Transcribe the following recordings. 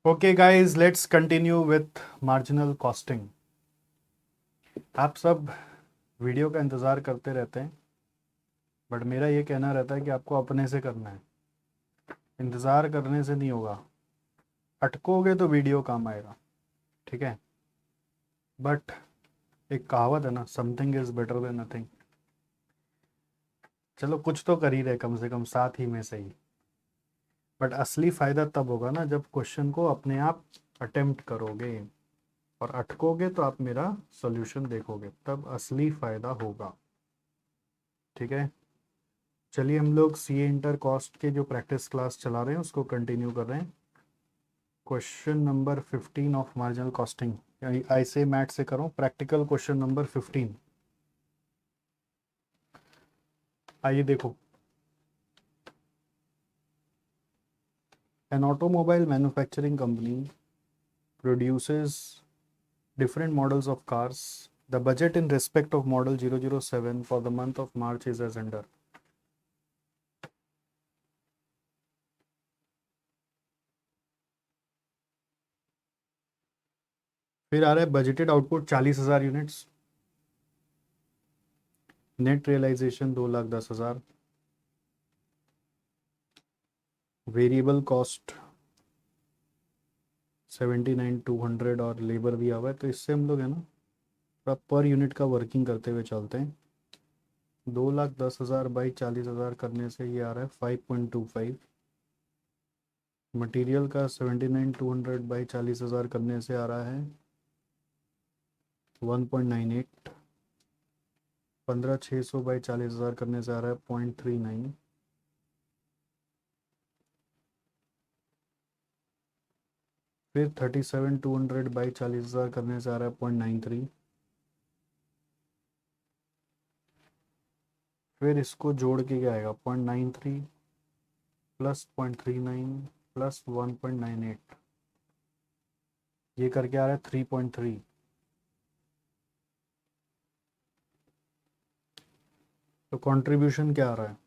Okay guys, let's continue with marginal costing. आप सब video का इंतज़ार करते रहते हैं, बट मेरा ये कहना रहता है कि आपको अपने से करना है। इंतज़ार करने से नहीं होगा। अटकोगे तो वीडियो काम आएगा, ठीक है। बट एक कहावत है ना, something is better than nothing. चलो कुछ तो कर ही रहे, कम से कम साथ ही में सही। बट असली फ़ायदा तब होगा ना जब क्वेश्चन को अपने आप अटेम्प्ट करोगे और अटकोगे तो आप मेरा सॉल्यूशन देखोगे, तब असली फ़ायदा होगा, ठीक है। चलिए हम लोग सी ए इंटर कॉस्ट के जो प्रैक्टिस क्लास चला रहे हैं उसको कंटिन्यू कर रहे हैं। Question number 15 of marginal costing, ऐसे मैथ से करो, प्रैक्टिकल क्वेश्चन नंबर 15। आइए देखो। An automobile manufacturing company produces different models of cars. The budget in respect of model 007 for the month of March is as under. फिर आ रहा है budgeted output 40,000 units, net realisation 2,10,000, variable cost 79,200 और labour दिया हुआ है। तो इससे हम लोग है ना थोड़ा पर यूनिट का वर्किंग करते हुए चलते हैं। 2,10,000 बाई 40,000 करने से ये आ रहा है 5.25। मटेरियल का 79,200 बाई 40,000 करने से आ रहा है 1.98। 15,600 बाई 40,000 करने से आ रहा है 0.39। फिर 37,200 बाई 40,000 करने से आ रहा है 0.93। फिर इसको जोड़ के क्या आएगा, 0.93 प्लस 0.39 प्लस 1.98, ये करके आ रहा है 3.3। तो कंट्रीब्यूशन क्या आ रहा है,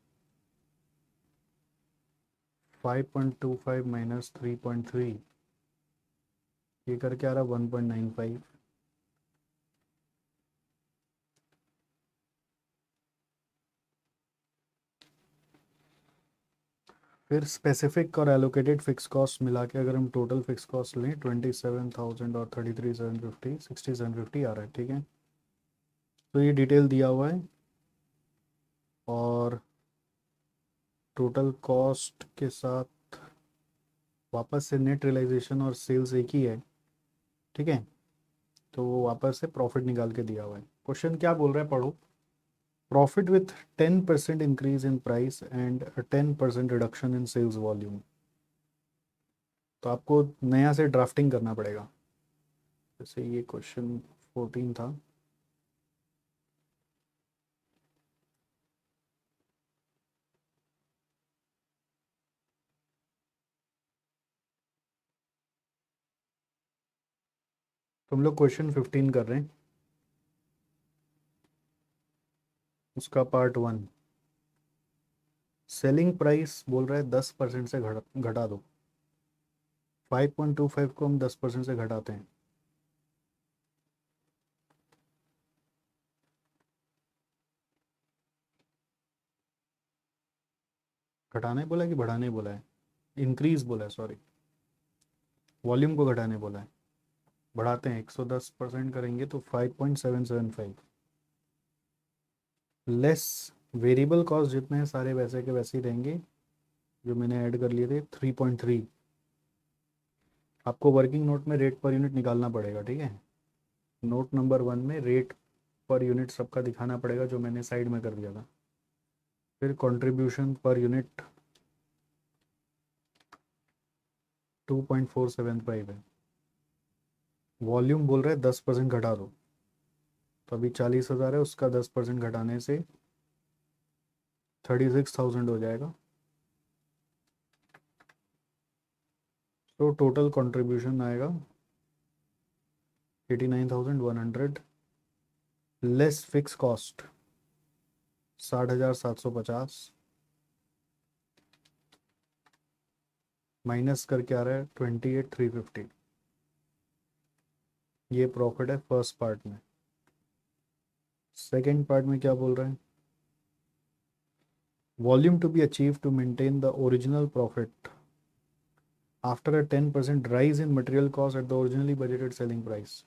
5.25 माइनस 3.3, ये करके आ रहा है 1.95। फिर स्पेसिफिक और एलोकेटेड फिक्स कॉस्ट मिला के अगर हम टोटल फिक्स कॉस्ट लें 27,000 और 33,750, 60,750 आ रहा है, ठीक है। तो ये डिटेल दिया हुआ है और टोटल कॉस्ट के साथ वापस से नेट रियलाइजेशन और सेल्स एक ही है, ठीक है। तो वो वापस से प्रॉफिट निकाल के दिया हुआ है। क्वेश्चन क्या बोल रहा है, पढ़ो। Profit with 10% increase in price and 10% reduction in sales volume. तो आपको नया से ड्राफ्टिंग करना पड़ेगा। जैसे ये क्वेश्चन 14 था। तो हम लोग क्वेश्चन 15 कर रहे हैं, उसका पार्ट 1। सेलिंग प्राइस बोल रहा है 10% से घटा दो। 5.25 को हम 10% से घटाते हैं। घटाने बोला है कि बढ़ाने बोला है, इंक्रीज बोला है, सॉरी। वॉल्यूम को घटाने बोला है। बढ़ाते हैं, 110% करेंगे तो 5.775 लेस वेरिएबल कॉस्ट जितने हैं सारे वैसे के वैसे ही रहेंगे जो मैंने ऐड कर लिए थे 3.3। आपको वर्किंग नोट में रेट पर यूनिट निकालना पड़ेगा, ठीक है। नोट नंबर 1 में रेट पर यूनिट सबका दिखाना पड़ेगा जो मैंने साइड में कर दिया था। फिर कंट्रीब्यूशन पर यूनिट 2.475 है। वॉल्यूम बोल रहा है 10% घटा दो, तो अभी 40,000 है, उसका 10% घटाने से 36,000 हो जाएगा। तो टोटल कंट्रीब्यूशन आएगा 89,100 लेस फिक्स कॉस्ट 60,750 माइनस करके आ रहा है 28,350। ये प्रॉफिट है फर्स्ट पार्ट में। सेकेंड पार्ट में क्या बोल रहे हैं, volume to be achieve to maintain the original profit after a 10% rise in material cost at the originally budgeted selling price.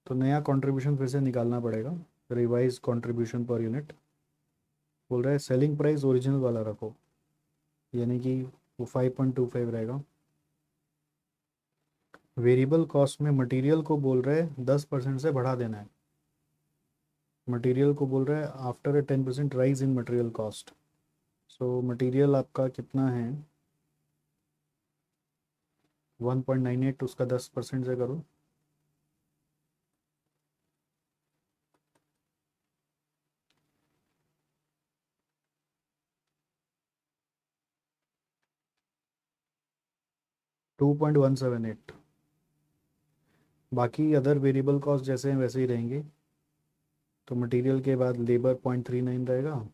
तो नया कंट्रीब्यूशन फिर से निकालना पड़ेगा, रिवाइज कंट्रीब्यूशन पर यूनिट। बोल रहा है सेलिंग प्राइस ओरिजिनल वाला रखो, यानी कि वो 5.25 रहेगा। वेरिएबल कॉस्ट में मटेरियल को बोल रहे हैं 10% से बढ़ा देना है। मटेरियल को बोल रहा है after a 10% rise in material cost. So material आपका कितना है 1.98, उसका 10% से करो, $2.178। बाकी अदर वेरिएबल कॉस्ट जैसे हैं वैसे ही रहेंगे। तो मटेरियल के बाद लेबर 0.39 रहेगा,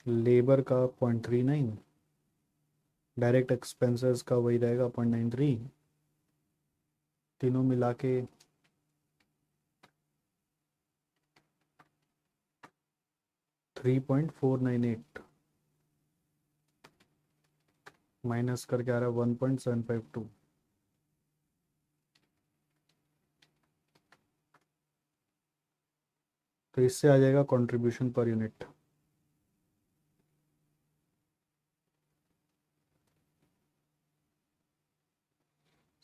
लेबर का 0.39, डायरेक्ट एक्सपेंसेस का वही रहेगा 0.93, तीनों मिला के 3.498 माइनस करके आ रहा है 1.752। तो इससे आ जाएगा कंट्रीब्यूशन पर यूनिट।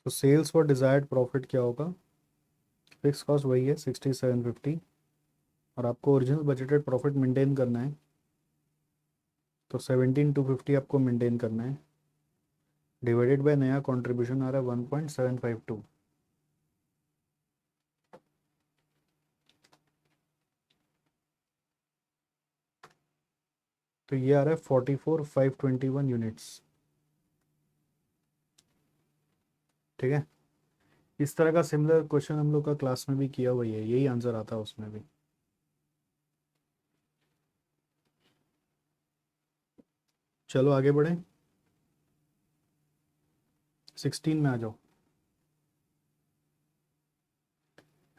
तो सेल्स फॉर डिजायर्ड प्रॉफिट क्या होगा, फिक्स कॉस्ट वही है 6750, और आपको ओरिजिनल बजटेड प्रॉफिट मेंटेन करना है, तो 17,250 आपको मेंटेन करना है, डिवाइडेड बाय नया कंट्रीब्यूशन आ रहा है 1.752। तो ये आ रहा है 44,521 यूनिट्स। ठीक है, इस तरह का सिमिलर क्वेश्चन हम लोग का क्लास में भी किया हुआ है, यही आंसर आता है उसमें भी। चलो आगे बढ़े, 16 में आ जाओ।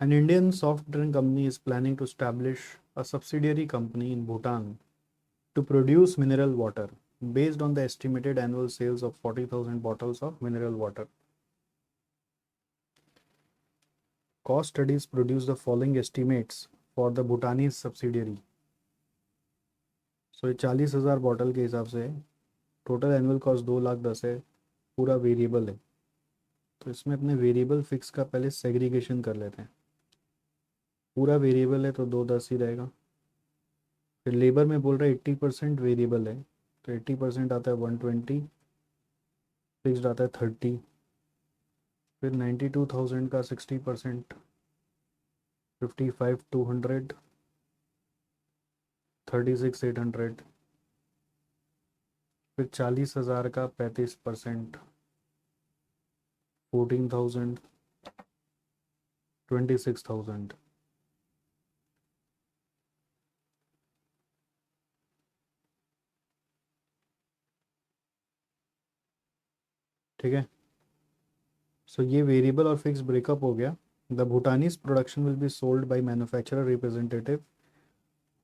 An Indian soft drink company is planning to establish a subsidiary company in Bhutan to produce mineral water based on the estimated annual sales of 40,000 bottles of mineral water. Cost studies produce the following estimates for the Bhutanese subsidiary. So ये 40,000 bottle के हिसाब से total annual cost 2,10,000 है, पूरा variable है। तो इसमें अपने वेरिएबल फिक्स का पहले सेग्रीगेशन कर लेते हैं। पूरा वेरिएबल है तो 2,10 ही रहेगा। फिर लेबर में बोल रहा है 80% वेरिएबल है, तो 80% आता है 120, फिक्स्ड आता है 30, फिर 92,000 का 60% 55,200, 36,800, फिर 40,000 का 35% 14,000, 26,000। ठीक है, सो ये वेरिएबल और फिक्स ब्रेकअप हो गया। The भूटानीज production will be sold by manufacturer representative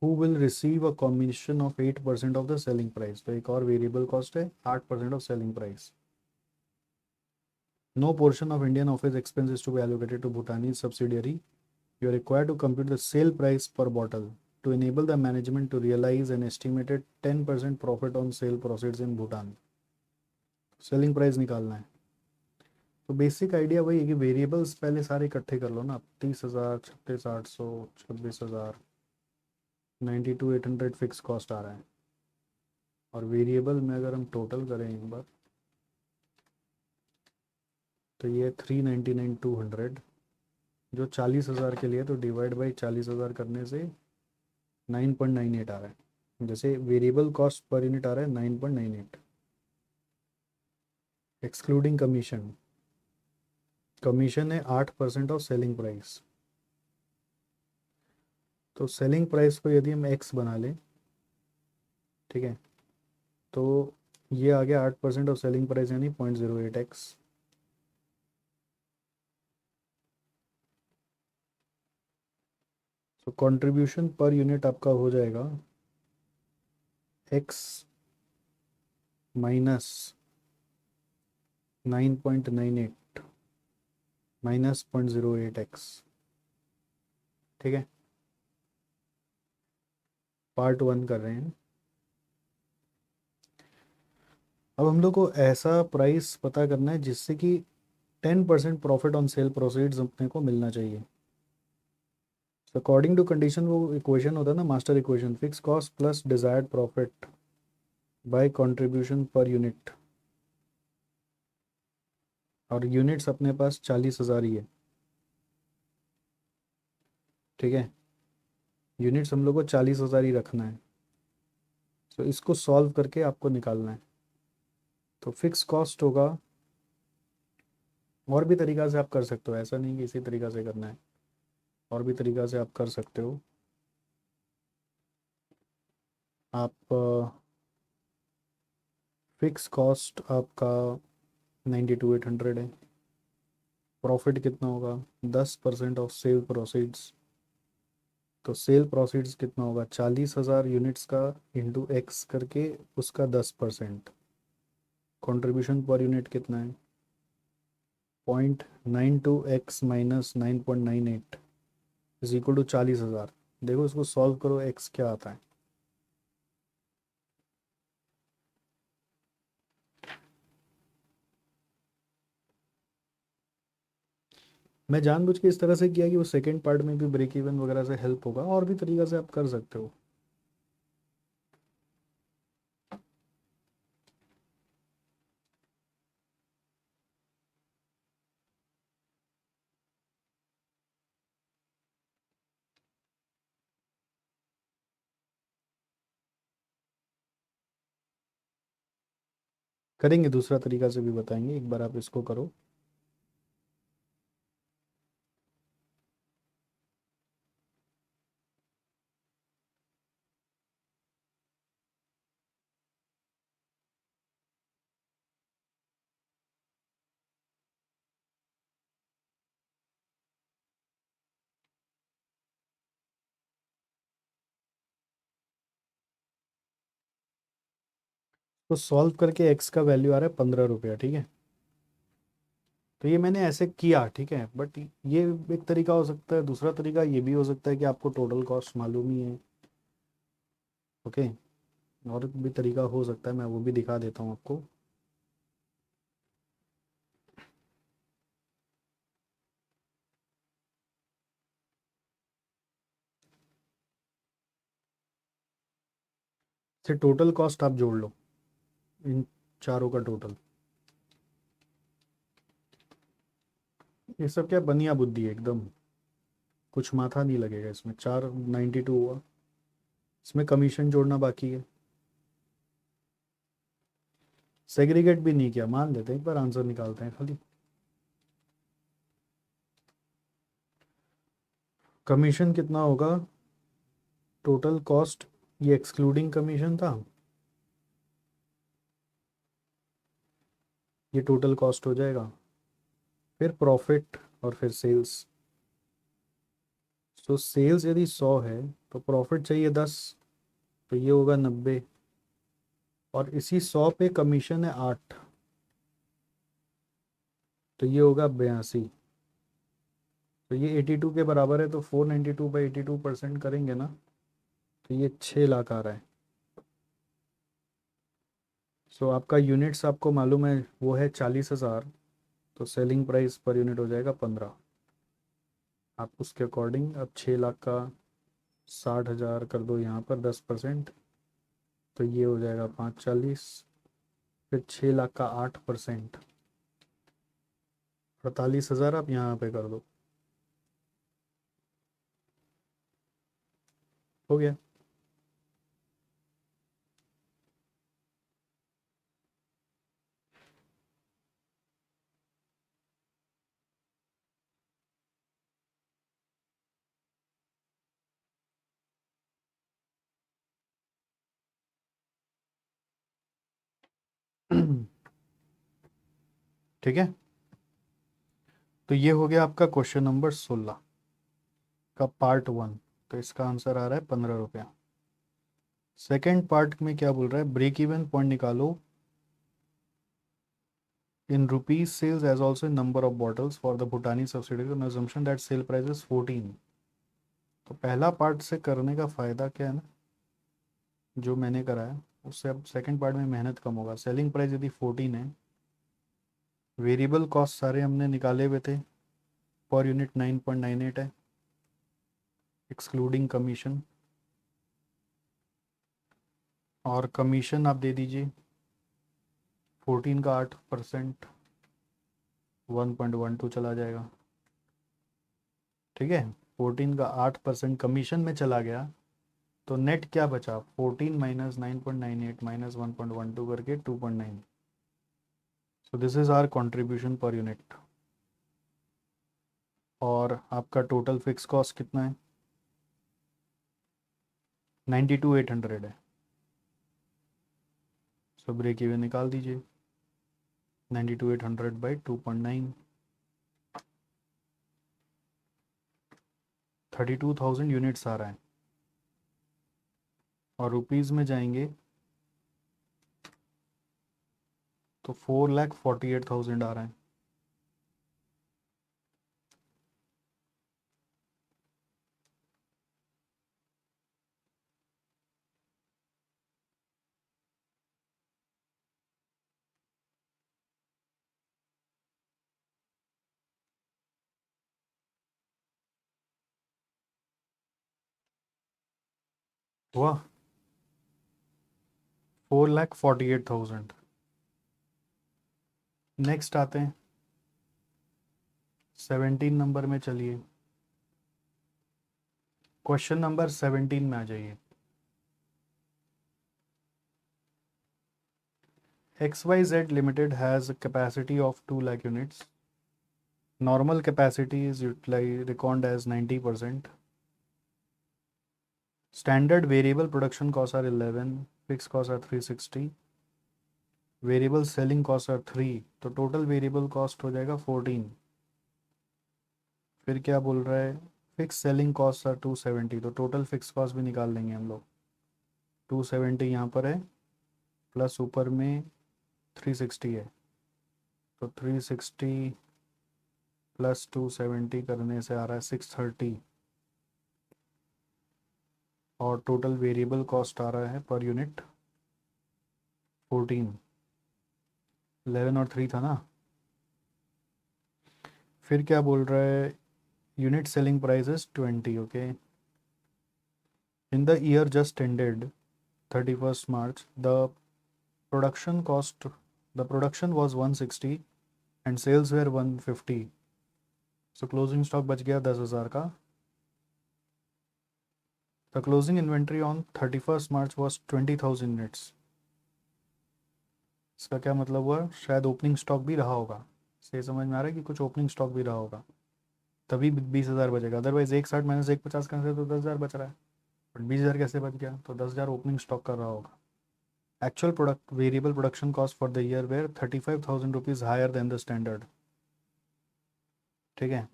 who will receive a commission of 8% of the selling price। तो एक और वेरिएबल कॉस्ट है 8% of selling price। No portion of Indian office expense is to be allocated to Bhutanese subsidiary। You are required to compute the sale price per bottle to enable the management to realize an estimated 10% profit on sale proceeds in Bhutan। Selling price निकालना है। तो basic idea वही है कि variables पहले सारे इकट्ठे कर लो ना, 30,000, 36,800, 26,000, 92,800 फिक्स कॉस्ट आ रहा है। और वेरिएबल में अगर हम टोटल करें एक बार, तो ये 399,200 जो 40,000 के लिए, तो डिवाइड बाई 40,000 करने से 9.98 आ रहा है। जैसे वेरिएबल कॉस्ट पर यूनिट आ रहा है 9.98, एक्सक्लूडिंग कमीशन। कमीशन है 8% ऑफ सेलिंग प्राइस। तो सेलिंग प्राइस को यदि हम एक्स बना लें, ठीक है, तो ये आ गया 8% ऑफ सेलिंग प्राइस यानी 0.08x। तो कंट्रीब्यूशन पर यूनिट आपका हो जाएगा x माइनस 9.98 माइनस 0.08x। ठीक है, पार्ट 1 कर रहे हैं। अब हम लोग को ऐसा प्राइस पता करना है जिससे कि 10% प्रॉफिट ऑन सेल प्रोसीड्स अपने को मिलना चाहिए। अकॉर्डिंग टू कंडीशन, वो इक्वेशन होता है ना, master equation, fix cost plus desired profit by contribution per unit. और यूनिट्स अपने पास 40,000 ही है। ठीक है, यूनिट्स हम लोग को 40,000 ही रखना है। तो इसको सॉल्व करके आपको निकालना है। तो फिक्स कॉस्ट होगा, और भी तरीका से आप कर सकते हो, ऐसा नहीं कि इसी तरीका से करना है, और भी तरीका से आप कर सकते हो। आप फिक्स कॉस्ट आपका 92,800 है। प्रॉफिट कितना होगा? 10% ऑफ सेल प्रोसीड्स। तो सेल प्रोसीड्स कितना होगा? 40,000 यूनिट्स का इंटू एक्स करके उसका 10%। कंट्रीब्यूशन पर यूनिट कितना है? 0.92x minus 9.98 is equal to 40,000। देखो इसको सॉल्व करो, एक्स क्या आता है। मैं जानबूझ के इस तरह से किया कि वो सेकंड पार्ट में भी ब्रेक इवन वगैरह से हेल्प होगा, और भी तरीका से आप कर सकते हो। करेंगे, दूसरा तरीका से भी बताएंगे, एक बार आप इसको करो। तो सॉल्व करके एक्स का वैल्यू आ रहा है 15 रुपया। ठीक है, तो ये मैंने ऐसे किया, ठीक है, बट ये एक तरीका हो सकता है। दूसरा तरीका ये भी हो सकता है कि आपको टोटल कॉस्ट मालूम ही है। ओके, और भी तरीका हो सकता है, मैं वो भी दिखा देता हूँ आपको। से टोटल कॉस्ट आप जोड़ लो, इन चारों का टोटल। ये सब क्या बनिया बुद्धि है एकदम, कुछ माथा नहीं लगेगा इसमें। 492 हुआ, इसमें कमीशन जोड़ना बाकी है। सेग्रीगेट भी नहीं किया, मान लेते हैं, एक बार आंसर निकालते हैं खाली। कमीशन कितना होगा? टोटल कॉस्ट, ये एक्सक्लूडिंग कमीशन था, ये टोटल कॉस्ट हो जाएगा। फिर प्रॉफिट और फिर सेल्स। तो सेल्स यदि 100 है तो प्रॉफिट चाहिए 10, तो ये होगा 90। और इसी 100 पे कमीशन है 8, तो ये होगा 82। तो ये 82 के बराबर है, तो 492/82% करेंगे ना, तो ये 6 लाख आ रहा है। सो आपका यूनिट्स आपको मालूम है वो है 40,000, तो सेलिंग प्राइस पर यूनिट हो जाएगा 15। आप उसके अकॉर्डिंग अब 6 लाख का 60,000 कर दो यहाँ पर 10%, तो ये हो जाएगा 540। फिर 6 लाख का 8%, 48,000 आप यहाँ पे कर दो, हो गया। ठीक है, तो ये हो गया आपका क्वेश्चन नंबर 16 का पार्ट 1। तो इसका आंसर आ रहा है 15 रुपया। सेकेंड पार्ट में क्या बोल रहा है, ब्रेक इवन पॉइंट निकालो in rupees sales as also in number of bottles for the Bhutani subsidiary on assumption that sale price is 14। तो पहला पार्ट से करने का फ़ायदा क्या है ना, जो मैंने करा है उससे अब सेकंड पार्ट में मेहनत कम होगा। सेलिंग प्राइस यदि 14 है, वेरिएबल कॉस्ट सारे हमने निकाले हुए थे, पर यूनिट 9.98 है एक्सक्लूडिंग कमीशन, और कमीशन आप दे दीजिए 14 का 8% 1.12 चला जाएगा। ठीक है, 14 का 8% कमीशन में चला गया, तो नेट क्या बचा, 14 माइनस 9.98 माइनस 1.12 करके 2.9। So this is our contribution per unit. और आपका टोटल फिक्स कॉस्ट कितना है, 92,800 है। सो ब्रेक इवन निकाल दीजिए, 92,800 बाई 2.9, 32,000 यूनिट्स आ रहा है। और रुपीज़ में जाएंगे तो 4,48,000 आ रहा है। हुआ 4,48,000। नेक्स्ट आते हैं 17 नंबर में, चलिए क्वेश्चन नंबर 17 में आ जाइए। XYZ Limited has a capacity of 2 lakh units. Normal capacity is utilized reckoned as 90%. Standard variable production costs are 11, fixed costs are 360, variable selling cost are 3, तो टोटल वेरिएबल कॉस्ट हो जाएगा 14। फिर क्या बोल रहा है, फिक्स सेलिंग कॉस्ट आर 270, तो total fix cost भी निकाल लेंगे हम लोग। 270 यहाँ पर है, प्लस ऊपर में 360 है, तो 360 प्लस 270 करने से आ रहा है 630, और टोटल वेरिएबल कॉस्ट आ रहा है पर यूनिट 14। 11 और 3 था ना। फिर क्या बोल रहा है, unit selling price is 20। Okay, in the year just ended 31st March, production cost the production was 160 and sales were 150, so closing stock बच गया 10,000 का। The closing inventory on 31st March was 20,000 units। इसका क्या मतलब हुआ, शायद opening stock भी रहा होगा। सही समझ में आ रहा है कि कुछ ओपनिंग स्टॉक भी रहा होगा, तभी 20,000 बचेगा। अदरवाइज 160 माइनस 150 करने से तो 10,000 बच रहा है, बट 20,000 कैसे बच गया, तो 10,000 ओपनिंग स्टॉक कर रहा होगा। Actual product variable production cost for the year were 35,000 rupees higher than the standard। ठीक है,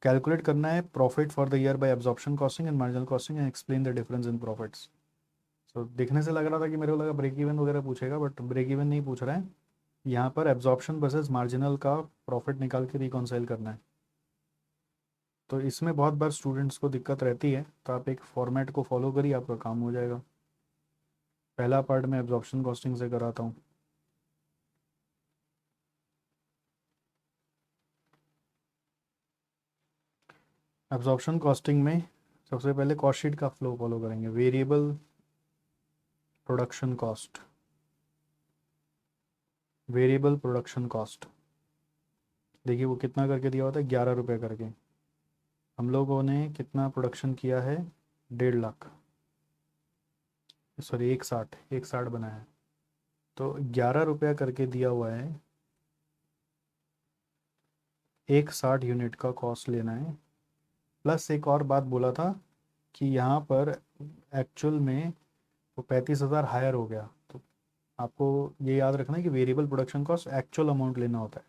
कैलकुलेट करना है profit for the year by absorption costing and marginal costing and explain the difference in profits. So देखने से लग रहा था कि मेरे को लगा ब्रेक इवन वगैरह पूछेगा, बट ब्रेक इवन नहीं पूछ रहा है। यहाँ पर एब्जॉर्प्शन वर्सेस मार्जिनल का प्रॉफिट निकाल के रिकॉन्साइल करना है। तो इसमें बहुत बार स्टूडेंट्स को दिक्कत रहती है, तो आप एक फॉर्मेट को फॉलो करिए, आपका काम हो जाएगा। पहला पार्ट मैं एब्जॉर्प्शन कॉस्टिंग से कराता हूँ। एब्जॉर्प्शन कॉस्टिंग में सबसे पहले कॉस्ट शीट का फ्लो फॉलो करेंगे। Variable production cost, variable production cost देखिए वो कितना करके दिया होता है, 11 रुपये करके। हम लोगों ने कितना प्रोडक्शन किया है, 1.5 लाख, सॉरी 160 बनाया है, तो 11 रुपया करके दिया हुआ है। 160 यूनिट का कॉस्ट लेना है, प्लस एक और बात बोला था कि यहाँ पर एक्चुअल में वो 35,000 हायर हो गया, तो आपको ये याद रखना है कि variable production cost actual amount लेना होता है,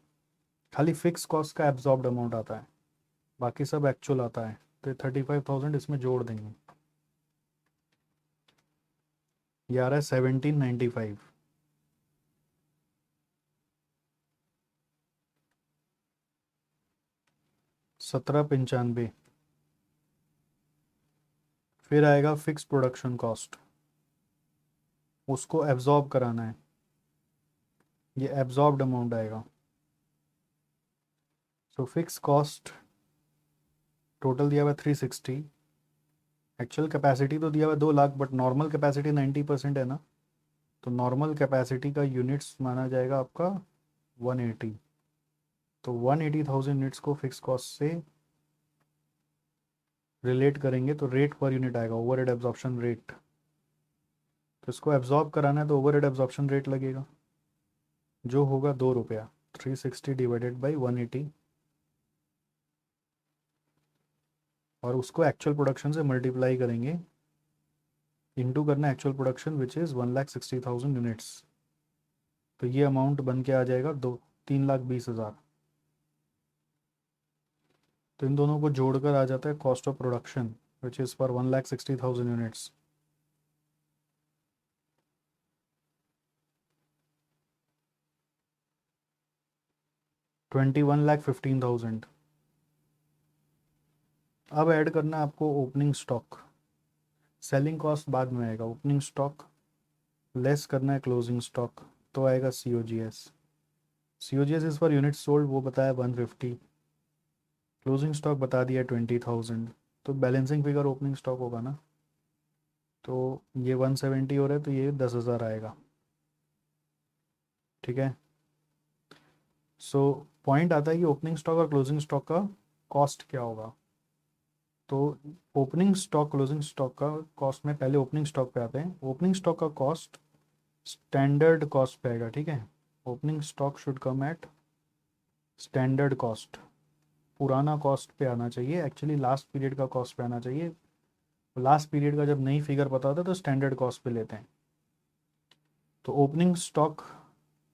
खाली फिक्स कॉस्ट का एब्जॉर्ब्ड अमाउंट आता है, बाकी सब एक्चुअल आता है। तो 35,000 इसमें जोड़ देंगे, ये आ रहा है 1795। 1795। फिर आएगा फिक्स प्रोडक्शन कॉस्ट, उसको एब्जॉर्ब कराना है, ये एब्जॉर्ब्ड अमाउंट आएगा। सो फिक्स कॉस्ट टोटल दिया हुआ 360, एक्चुअल कैपेसिटी तो दिया हुआ 2 लाख, बट नॉर्मल कैपेसिटी 90% है ना, तो नॉर्मल कैपेसिटी का यूनिट्स माना जाएगा आपका 180। तो 180,000 यूनिट्स को फिक्स कॉस्ट से रिलेट करेंगे तो रेट पर यूनिट आएगा, ओवरहेड एब्जॉर्प्शन रेट। तो इसको एब्जॉर्ब कराना है तो ओवरहेड एब्जॉर्प्शन रेट लगेगा, जो होगा 2 रुपया। 360 डिवाइडेड बाई 180, और उसको एक्चुअल प्रोडक्शन से मल्टीप्लाई करेंगे, इंटू करना actual production which is 1,60,000 units. तो ये अमाउंट बन के आ जाएगा 3,20,000। तो इन दोनों को जोड़कर आ जाता है cost of production which is for 1,60,000 units. $21,15,000। अब ऐड करना है आपको ओपनिंग स्टॉक, सेलिंग कॉस्ट बाद में आएगा, ओपनिंग स्टॉक लेस करना है क्लोजिंग स्टॉक, तो आएगा COGS। COGS इस पर यूनिट सोल्ड वो बताया 150, क्लोजिंग स्टॉक बता दिया 20,000, तो बैलेंसिंग फिगर ओपनिंग स्टॉक होगा ना, तो ये 170 हो रहा है तो ये 10,000 आएगा। ठीक है। सो पॉइंट आता है कि ओपनिंग स्टॉक और क्लोजिंग स्टॉक का कॉस्ट क्या होगा। तो ओपनिंग स्टॉक क्लोजिंग स्टॉक का कॉस्ट में पहले ओपनिंग स्टॉक पे आते हैं। ओपनिंग स्टॉक का कॉस्ट स्टैंडर्ड कॉस्ट पे आएगा। ठीक है, opening stock should come at standard cost, पुराना कॉस्ट पे आना चाहिए, एक्चुअली लास्ट पीरियड का कॉस्ट पे आना चाहिए। लास्ट पीरियड का जब नई फिगर पता होता है तो स्टैंडर्ड कॉस्ट पे लेते हैं। तो ओपनिंग स्टॉक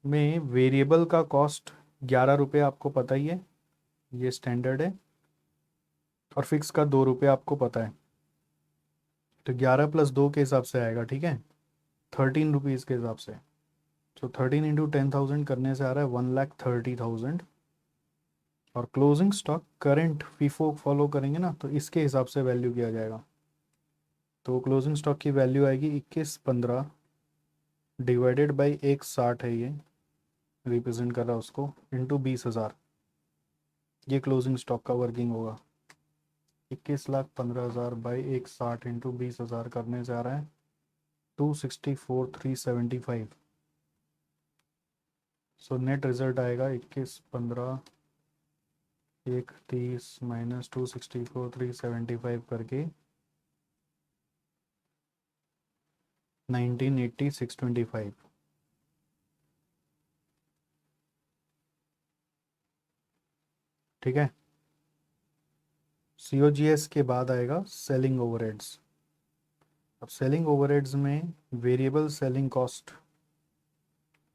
में वेरिएबल का कॉस्ट 11 रुपये आपको पता ही है, ये स्टैंडर्ड है, और फिक्स का 2 रुपये आपको पता है, तो 11 + 2 के हिसाब से आएगा। ठीक है, 13 रुपीज़ के हिसाब से। तो 13 इंटू 10,000 करने से आ रहा है 1,30,000। और closing stock current FIFO follow करेंगे ना, तो इसके हिसाब से वैल्यू किया जाएगा। तो क्लोजिंग स्टॉक की वैल्यू आएगी 21,15 डिवाइडेड बाई 160 है, ये रिप्रेजेंट कर रहा है उसको, इंटू 20,000। ये क्लोजिंग स्टॉक का वर्किंग होगा। 21,15,000 बाई 160 इंटू 20,000 करने से आ रहा है 264,375। सो नेट रिजल्ट आएगा 21,15 130 माइनस 264,375 करके 1980,625। ठीक है, COGS के बाद आएगा सेलिंग ओवरहेड्स। अब सेलिंग ओवरहेड्स में वेरिएबल सेलिंग कॉस्ट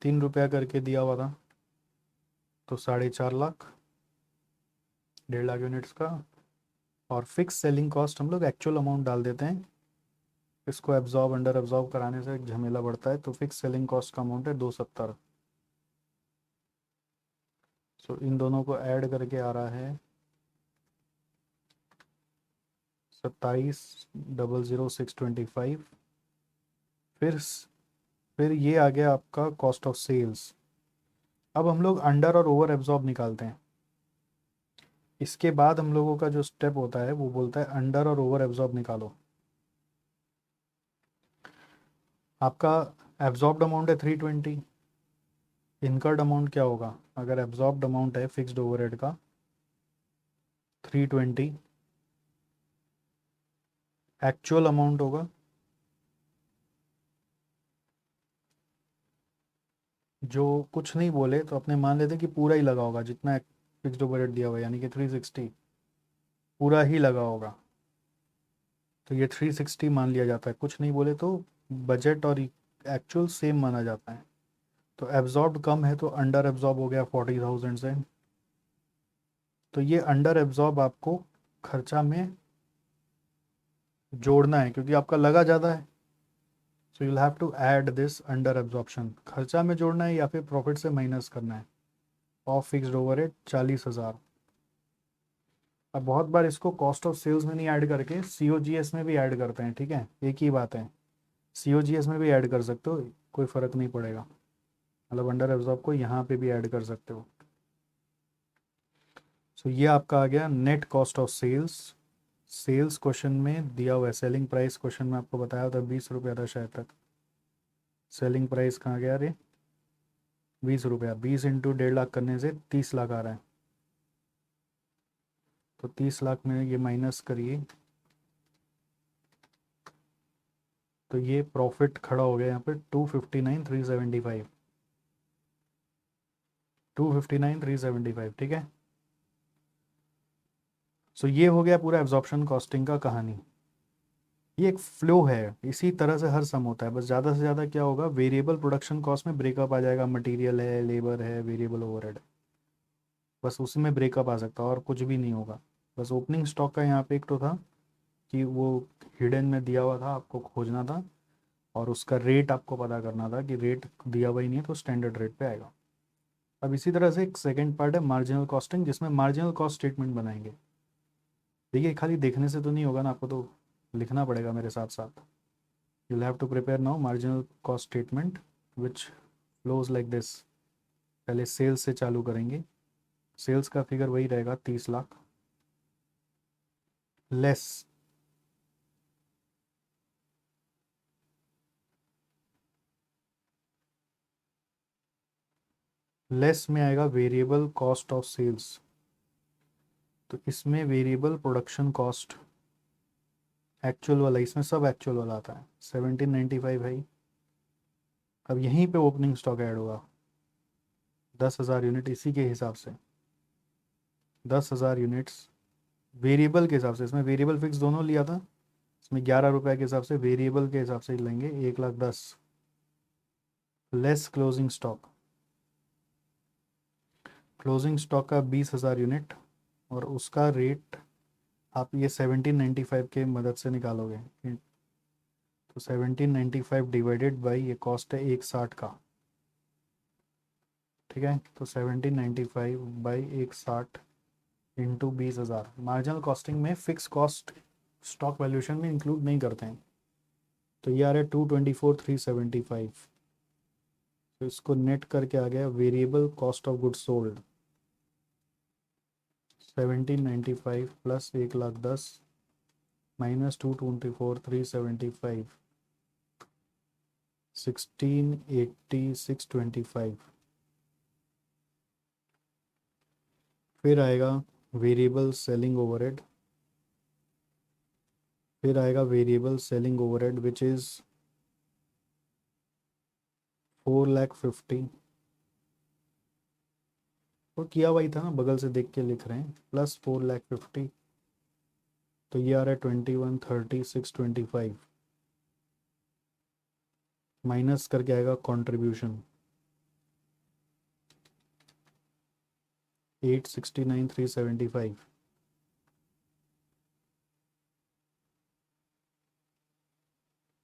3 रुपया करके दिया हुआ था, तो 4.5 लाख, 1.5 लाख यूनिट्स का। और फिक्स सेलिंग कॉस्ट हम लोग एक्चुअल अमाउंट डाल देते हैं, इसको एब्जॉर्ब अंडर एब्जॉर्ब कराने से एक झमेला बढ़ता है। तो फिक्स सेलिंग कॉस्ट का अमाउंट है 270। सो इन दोनों को ऐड करके आ रहा है 27,00625। फिर ये आ गया आपका कॉस्ट ऑफ सेल्स। अब हम लोग अंडर और ओवर एब्जॉर्ब निकालते हैं। इसके बाद हम लोगों का जो स्टेप होता है वो बोलता है अंडर और ओवर एब्जॉर्ब निकालो। आपका एब्जॉर्ब्ड अमाउंट है 320, इनकर्ड अमाउंट क्या होगा, अगर एब्जॉर्ब्ड अमाउंट है फिक्स्ड ओवरहेड का 320, एक्चुअल अमाउंट होगा जो कुछ नहीं बोले तो अपने मान लेते कि पूरा ही लगा होगा, जितना फिक्स्ड ओवरहेड दिया हुआ है, यानी कि 360 पूरा ही लगा होगा, तो ये 360 मान लिया जाता है। कुछ नहीं बोले तो बजट और एक्चुअल सेम माना जाता है। तो एब्जॉर्ब कम है तो अंडर एब्जॉर्ब हो गया 40,000 से। तो ये अंडर एब्जॉर्ब आपको खर्चा में जोड़ना है क्योंकि आपका लगा ज़्यादा है। So you'll have to add this under absorption, खर्चा में जोड़ना है या फिर प्रॉफिट से माइनस करना है। Of fixed overhead 40,000। अब बहुत बार इसको कॉस्ट ऑफ सेल्स में नहीं ऐड करके COGS में भी ऐड करते हैं, ठीक है, एक ही बात है। COGS में भी ऐड कर सकते हो, कोई फ़र्क नहीं पड़ेगा। मतलब अंडर एब्जॉर्ब को यहाँ पे भी ऐड कर सकते हो। सो ये आपका आ गया net cost of sales. Sales question में दिया हुआ है, सेलिंग प्राइस क्वेश्चन में आपको बताया था 20 रुपया था शायद तक। सेलिंग प्राइस कहाँ गया रे, 20 रुपया। 20 इंटू 1.5 लाख करने से 30 लाख आ रहा है। तो 30 लाख में ये माइनस करिए तो ये प्रॉफिट खड़ा हो गया यहाँ पे 259,375। 259,375, ठीक है। सो ये हो गया पूरा एब्जॉर्प्शन कॉस्टिंग का कहानी। ये एक फ्लो है, इसी तरह से हर सम होता है। बस ज़्यादा से ज़्यादा क्या होगा, वेरिएबल प्रोडक्शन कॉस्ट में ब्रेकअप आ जाएगा, मटेरियल है, लेबर है, वेरिएबल ओवरहेड, बस उसमें ब्रेकअप आ सकता है और कुछ भी नहीं होगा। बस ओपनिंग स्टॉक का यहाँ पे एक तो था कि वो हिडन में दिया हुआ था, आपको खोजना था और उसका रेट आपको पता करना था कि रेट दिया हुआ ही नहीं है तो स्टैंडर्ड रेट पे आएगा। अब इसी तरह से एक सेकेंड पार्ट है मार्जिनल कॉस्टिंग, जिसमें मार्जिनल कॉस्ट स्टेटमेंट बनाएंगे। देखिए खाली देखने से तो नहीं होगा ना, आपको तो लिखना पड़ेगा मेरे साथ साथ। you'll have to prepare now marginal cost statement which flows like this। पहले सेल्स से चालू करेंगे। सेल्स का फिगर वही रहेगा 30 लाख लेस लेस में आएगा वेरिएबल कॉस्ट ऑफ सेल्स। तो इसमें वेरिएबल प्रोडक्शन कॉस्ट एक्चुअल वाला, इसमें सब एक्चुअल वाला आता है 1795 है। अब यहीं पे ओपनिंग स्टॉक ऐड होगा 10,000 यूनिट, इसी के हिसाब से 10,000 यूनिट्स वेरिएबल के हिसाब से। इसमें वेरिएबल फिक्स दोनों लिया था, इसमें 11 रुपये के हिसाब से वेरिएबल के हिसाब से लेंगे 1,10,000 less closing stock. Closing stock का 20,000 यूनिट और उसका रेट आप ये 1795 के मदद से निकालोगे। तो 1795 डिवाइडेड बाई ये कॉस्ट है 160 का, ठीक है। तो 1795 बाई 160 इंटू 20,000। मार्जिनल कॉस्टिंग में फिक्स कॉस्ट स्टॉक वैल्यूएशन में इंक्लूड नहीं करते हैं। तो ये आ रहा है 224,375। तो इसको नेट करके आ गया variable cost of goods sold 1795 plus 1,10,000 minus 224,375 168625। फिर आएगा वेरिएबल सेलिंग ओवरहेड, फिर आएगा variable selling overhead which is 4,50,000। वो किया हुआ ही था ना, बगल से देख के लिख रहे हैं, प्लस 4,50,000। तो ये आ रहा है 21,30,625 माइनस करके आएगा कंट्रीब्यूशन 869,375।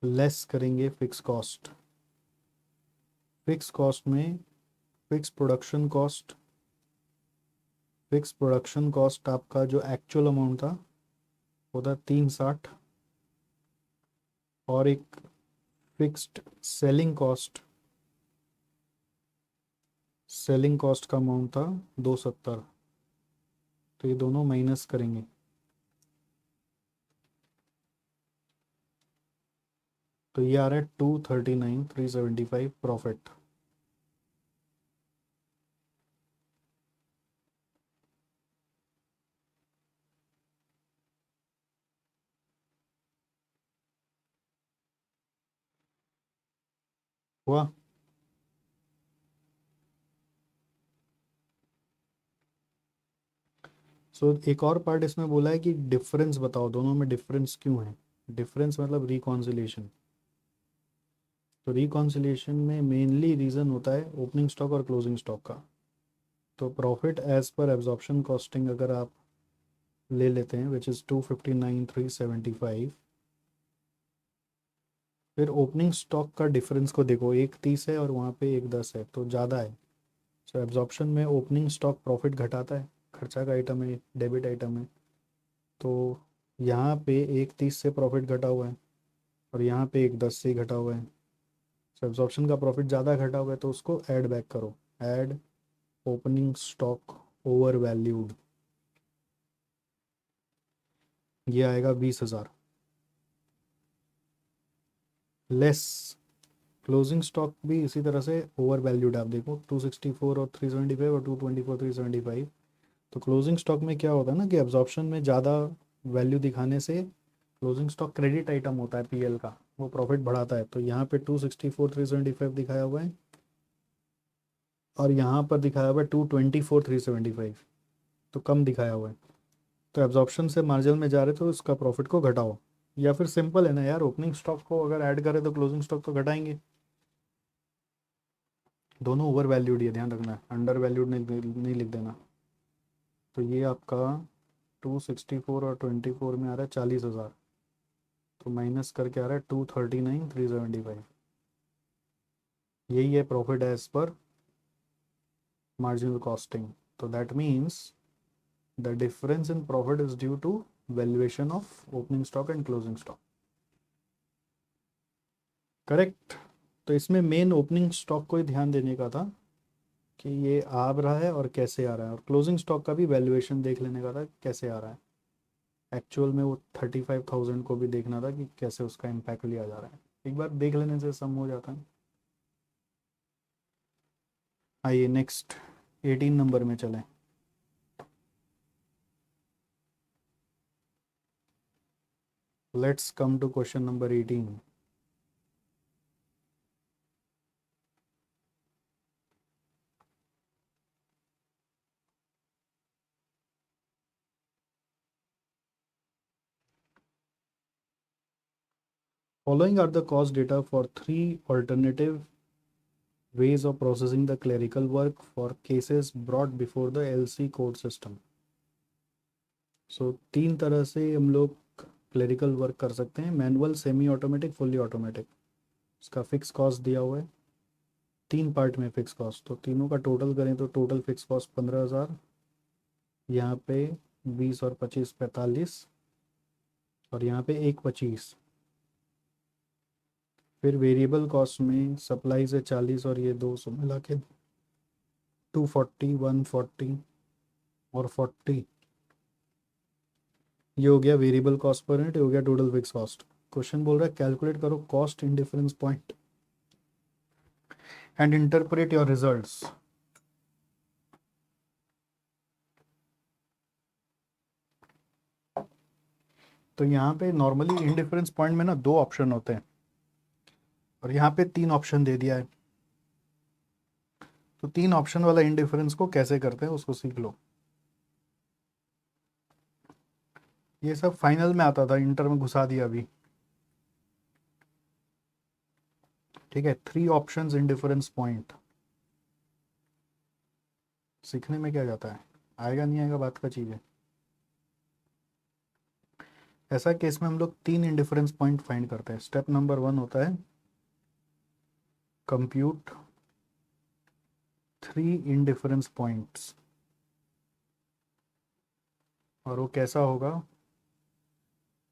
लेस करेंगे फिक्स कॉस्ट। फिक्स कॉस्ट में fix production cost, fix production cost आपका जो एक्चुअल अमाउंट था वो था 360 और एक fixed selling cost, selling cost का अमाउंट था 270। तो ये दोनों माइनस करेंगे तो ये आ रहा है 239,375 प्रॉफिट। हुआ। सो एक और पार्ट इसमें बोला है कि डिफरेंस बताओ दोनों में डिफरेंस क्यों है। डिफरेंस मतलब रिकॉन्सिलेशन। तो रिकॉन्सिलिएशन में मेनली रीज़न होता है ओपनिंग स्टॉक और क्लोजिंग स्टॉक का। तो profit as per absorption costing अगर आप ले लेते हैं विच इज़ 259,375, फिर ओपनिंग स्टॉक का डिफरेंस को देखो, 130 है और वहाँ पे 110 है तो ज़्यादा है। सो एब्जॉर्प्शन में ओपनिंग स्टॉक प्रॉफिट घटाता है, खर्चा का आइटम है, डेबिट आइटम है। तो यहाँ पे 130 से प्रॉफिट घटा हुआ है और यहाँ पे 110 से ही घटा हुआ है। सो एब्जॉर्प्शन का प्रॉफिट ज़्यादा घटा हुआ है तो उसको ऐड बैक करो। Add opening stock over valued, ये आएगा 20,000 लेस क्लोजिंग स्टॉक भी इसी तरह से ओवर वैल्यूड। आप देखो 264 और 375 और 224 375। तो क्लोजिंग स्टॉक में क्या होता है ना कि एब्जॉर्प्शन में ज़्यादा वैल्यू दिखाने से क्लोजिंग स्टॉक क्रेडिट आइटम होता है पीएल का, वो प्रॉफिट बढ़ाता है। तो यहाँ पे 264 375 दिखाया हुआ है और यहाँ पर दिखाया हुआ है 224 375, तो कम दिखाया हुआ है। तो एब्जॉर्प्शन से मार्जिन में जा रहे तो इसका प्रॉफिट को घटाओ, या फिर सिंपल है ना यार, ओपनिंग स्टॉक को अगर ऐड करें तो क्लोजिंग स्टॉक तो घटाएंगे। दोनों ओवर वैल्यूड, ये ध्यान रखना है, अंडर वैल्यूड नहीं लिख देना। तो ये आपका 264 और 24 में आ रहा है 40,000, तो माइनस करके आ रहा है 239,375। यही है profit as per marginal costing. तो that means the difference in profit is due to valuation of opening stock and closing stock. Correct. तो इसमें मेन ओपनिंग स्टॉक को ही ध्यान देने का था कि ये आ रहा है और कैसे आ रहा है, और क्लोजिंग स्टॉक का भी वैल्यूएशन देख लेने का था कैसे आ रहा है। एक्चुअल में वो 35,000 को भी देखना था कि कैसे उसका इम्पैक्ट लिया जा रहा है। एक बार देख लेने से सम हो जाता है। आइए नेक्स्ट 18 नंबर में चलें। Let's come to question number 18। Following are the cost data for three alternative ways of processing the clerical work for cases brought before the LC court system. So तीन तरह से हम लोग क्लरिकल वर्क कर सकते हैं, manual, semi automatic, fully automatic. इसका fix cost दिया हुआ है, तीन पार्ट में फिक्स कॉस्ट। तो तीनों का टोटल करें तो टोटल फिक्स कॉस्ट 15,000, यहाँ पे 20 और 25 45, और यहाँ पे 1 25। फिर वेरिएबल कॉस्ट में सप्लाई से 40 और ये 200 मिला के 240 140 और 40। ये हो गया वेरिएबल कॉस्ट पर यूनिट, हो गया टोटल फिक्स कॉस्ट। क्वेश्चन बोल रहा है कैलकुलेट करो cost in difference point and interpret your results. तो यहाँ पे नॉर्मली इन डिफरेंस पॉइंट में ना दो ऑप्शन होते हैं और यहाँ पे तीन ऑप्शन दे दिया है। तो तीन ऑप्शन वाला इन डिफरेंस को कैसे करते हैं उसको सीख लो। ये सब फाइनल में आता था, इंटर में घुसा दिया अभी। ठीक है, three options in difference point. सीखने में क्या जाता है, आएगा नहीं आएगा बात का चीज़ है। ऐसा केस में हम लोग तीन इंडिफरेंस पॉइंट फाइंड करते हैं। स्टेप नंबर 1 होता है कंप्यूट थ्री इंडिफरेंस पॉइंट्स। और वो कैसा होगा,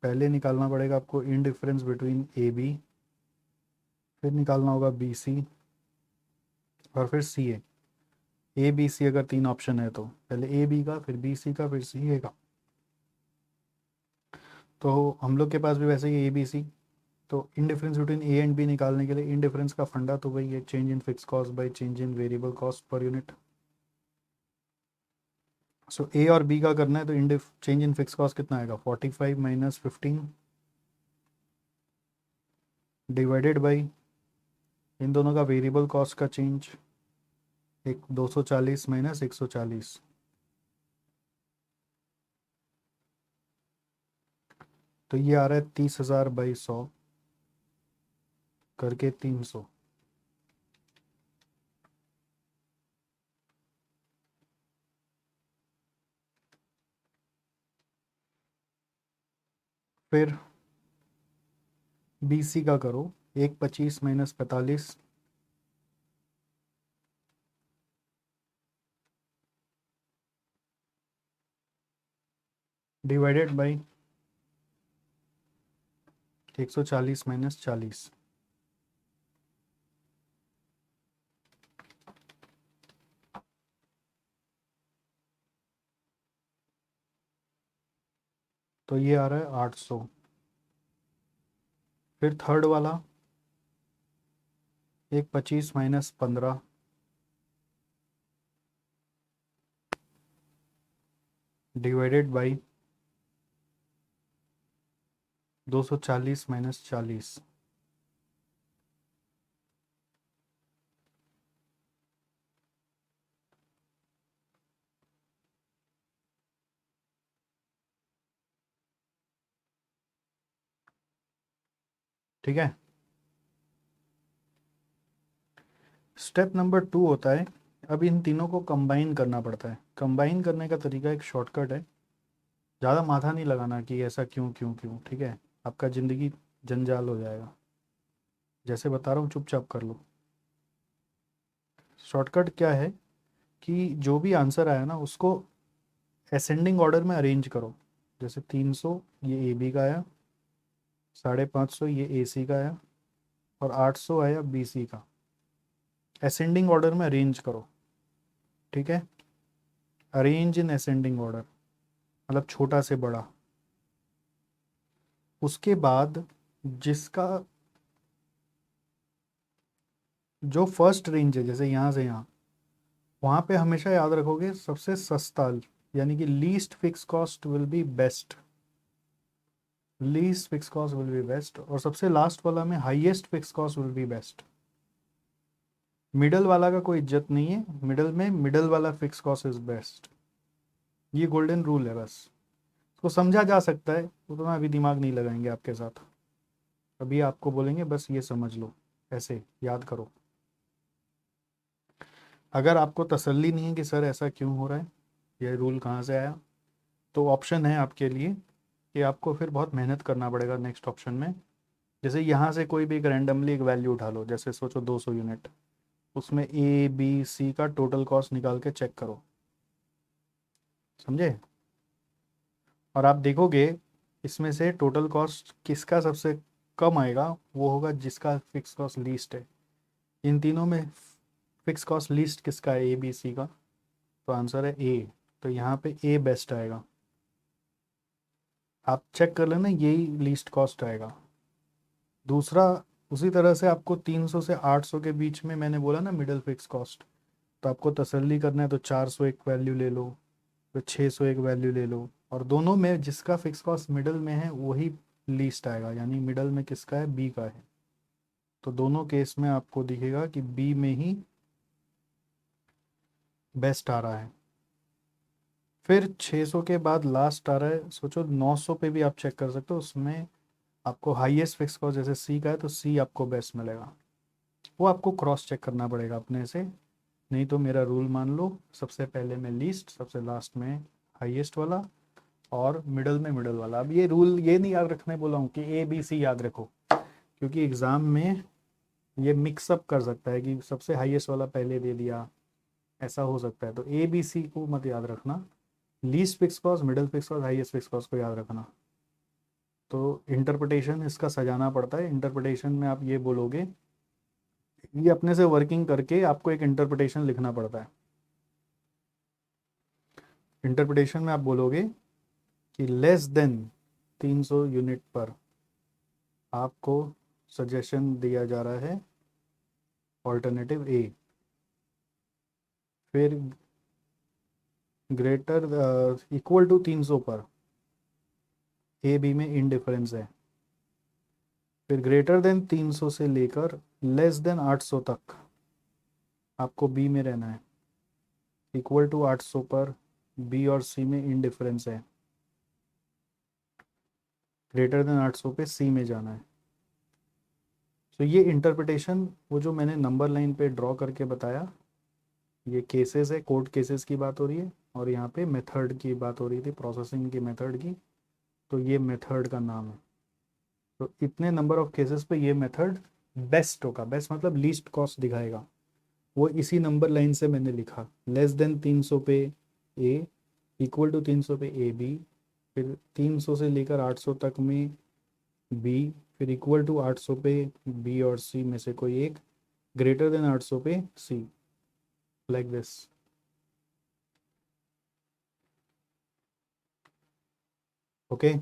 पहले निकालना पड़ेगा आपको इंडिफरेंस बिटवीन ए बी, फिर निकालना होगा बी सी, और फिर सी ए। ए बी सी अगर तीन ऑप्शन है तो पहले ए बी का, फिर बी सी का, फिर सी ए का। तो हम लोग के पास भी वैसे ही ए बी सी। तो in difference between A and B निकालने के लिए इन डिफरेंस का फंडा तो वही है, change in fix cost by change in variable cost per unit. So A और बी का करना है तो in change in fix cost कितना आएगा, 45 माइनस 15 डिवाइडेड बाई इन दोनों का वेरिएबल कॉस्ट का चेंज, एक 240 माइनस 140। तो ये आ रहा है 30,000 बाई 100। करके 300, फिर BC का करो, 125 माइनस 45 डिवाइडेड बाई 140 माइनस 40, तो ये आ रहा है 800। फिर थर्ड वाला 125 माइनस 15 डिवाइडेड बाई 240 माइनस 40, ठीक है। स्टेप नंबर 2 होता है, अब इन तीनों को कंबाइन करना पड़ता है। कंबाइन करने का तरीका एक शॉर्टकट है, ज़्यादा माथा नहीं लगाना कि ऐसा क्यों क्यों क्यों, ठीक है, आपका ज़िंदगी जंजाल हो जाएगा। जैसे बता रहा हूँ चुपचाप कर लो। शॉर्टकट क्या है कि जो भी आंसर आया ना उसको असेंडिंग ऑर्डर में अरेंज करो। जैसे 300 ये AB का आया, 550 ये AC का आया, और 800 आया BC का। असेंडिंग ऑर्डर में अरेंज करो, ठीक है, अरेंज इन असेंडिंग ऑर्डर, मतलब छोटा से बड़ा। उसके बाद जिसका जो फर्स्ट रेंज है, जैसे यहाँ से यहाँ, वहाँ पे हमेशा याद रखोगे सबसे सस्ता, यानी कि least fix cost will be best, least fix cost will be best, और सबसे लास्ट वाला में highest fix cost will be best. Middle वाला का कोई इज्जत नहीं है, मिडल में मिडल वाला फिक्स कॉस्ट इज बेस्ट। ये गोल्डन रूल है, बस इसको समझा जा सकता है, उतना अभी दिमाग नहीं लगाएंगे आपके साथ। अभी आपको बोलेंगे बस ये समझ लो, ऐसे याद करो। अगर आपको तसल्ली नहीं है कि सर ऐसा क्यों हो रहा है, ये रूल कहाँ से आया, तो ऑप्शन है आपके लिए कि आपको फिर बहुत मेहनत करना पड़ेगा नेक्स्ट ऑप्शन में। जैसे यहाँ से कोई भी एक रैंडमली एक वैल्यू उठा लो, जैसे सोचो 200 यूनिट, उसमें ABC का टोटल कॉस्ट निकाल के चेक करो, समझे। और आप देखोगे इसमें से टोटल कॉस्ट किसका सबसे कम आएगा, वो होगा जिसका फिक्स कॉस्ट लीस्ट है। इन तीनों में फिक्स कॉस्ट लीस्ट किसका है, ABC का, तो आंसर है A। तो यहाँ पे A बेस्ट आएगा, आप चेक कर लेना, यही लीस्ट कॉस्ट आएगा। दूसरा, उसी तरह से आपको 300 से 800 के बीच में मैंने बोला ना मिडिल फिक्स कॉस्ट, तो आपको तसल्ली करना है तो 400 एक वैल्यू ले लो, फिर 600 एक वैल्यू ले लो, और दोनों में जिसका फिक्स कॉस्ट मिडल में है वही लीस्ट आएगा, यानी मिडल में किसका है, B का है। तो दोनों केस में आपको दिखेगा कि B में ही बेस्ट आ रहा है। फिर 600 के बाद लास्ट आ रहा है, सोचो 900 पे भी आप चेक कर सकते हो, उसमें आपको हाईएस्ट फिक्स कॉस्ट जैसे C का है तो C आपको बेस्ट मिलेगा। वो आपको क्रॉस चेक करना पड़ेगा अपने से, नहीं तो मेरा रूल मान लो, सबसे पहले में लीस्ट, सबसे लास्ट में हाईएस्ट वाला, और मिडल में मिडल वाला। अब ये रूल ये नहीं याद रखने बोला हूँ कि ABC याद रखो, क्योंकि एग्ज़ाम में ये मिक्सअप कर सकता है कि सबसे हाईएस्ट वाला पहले दे दिया, ऐसा हो सकता है। तो ABC को मत याद रखना, least fix cost, middle fix cost, highest fix cost को याद रखना। तो इंटरप्रिटेशन इसका सजाना पड़ता है। इंटरप्रिटेशन में आप ये बोलोगे, ये अपने से वर्किंग करके आपको एक इंटरप्रिटेशन लिखना पड़ता है। इंटरप्रिटेशन में आप बोलोगे कि लेस देन 300 यूनिट पर आपको सजेशन दिया जा रहा है ऑल्टरनेटिव A। फिर ग्रेटर इक्वल टू 300 पर AB में इनडिफरेंस है। फिर ग्रेटर देन 300 से लेकर लेस देन 800 तक आपको B में रहना है। इक्वल टू 800 पर B और C में इनडिफरेंस है, ग्रेटर देन 800 पे C में जाना है। तो ये इंटरप्रिटेशन वो जो मैंने नंबर लाइन पे ड्रॉ करके बताया, ये केसेस है, कोर्ट केसेस की बात हो रही है, और यहाँ पे मेथड की बात हो रही थी, प्रोसेसिंग की मेथड की। तो ये मेथड का नाम है। तो इतने नंबर ऑफ केसेस पे ये मेथड बेस्ट होगा, बेस्ट मतलब लीस्ट कॉस्ट दिखाएगा। वो इसी नंबर लाइन से मैंने लिखा, लेस देन 300 पे ए, इक्वल टू 300 पे ए बी, फिर 300 से लेकर 800 तक में बी, फिर इक्वल टू 800 पे बी और सी में से कोई एक, ग्रेटर देन 800 पे C, like this. Okay,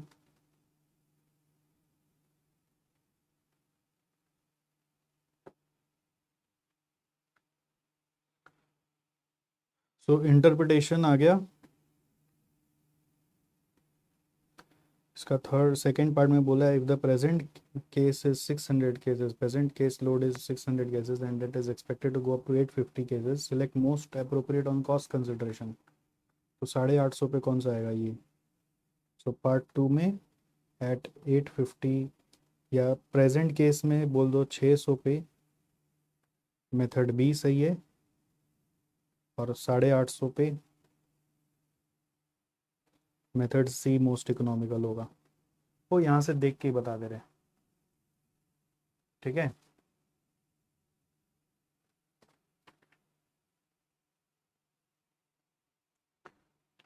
so interpretation आ गया। इसका थर्ड सेकेंड पार्ट में बोला है, if the present case is 600 cases, present case load is 600 cases and it is expected to go up to 850 cases, select most appropriate on cost consideration। तो 850 पे कौन सा आएगा ये? सो पार्ट टू में एट 850, या प्रेजेंट केस में बोल दो 600 पे मेथड बी सही है, और 850 पे मेथड सी मोस्ट इकोनॉमिकल होगा। वो यहाँ से देख के ही बता दे रहे हैं, ठीक है।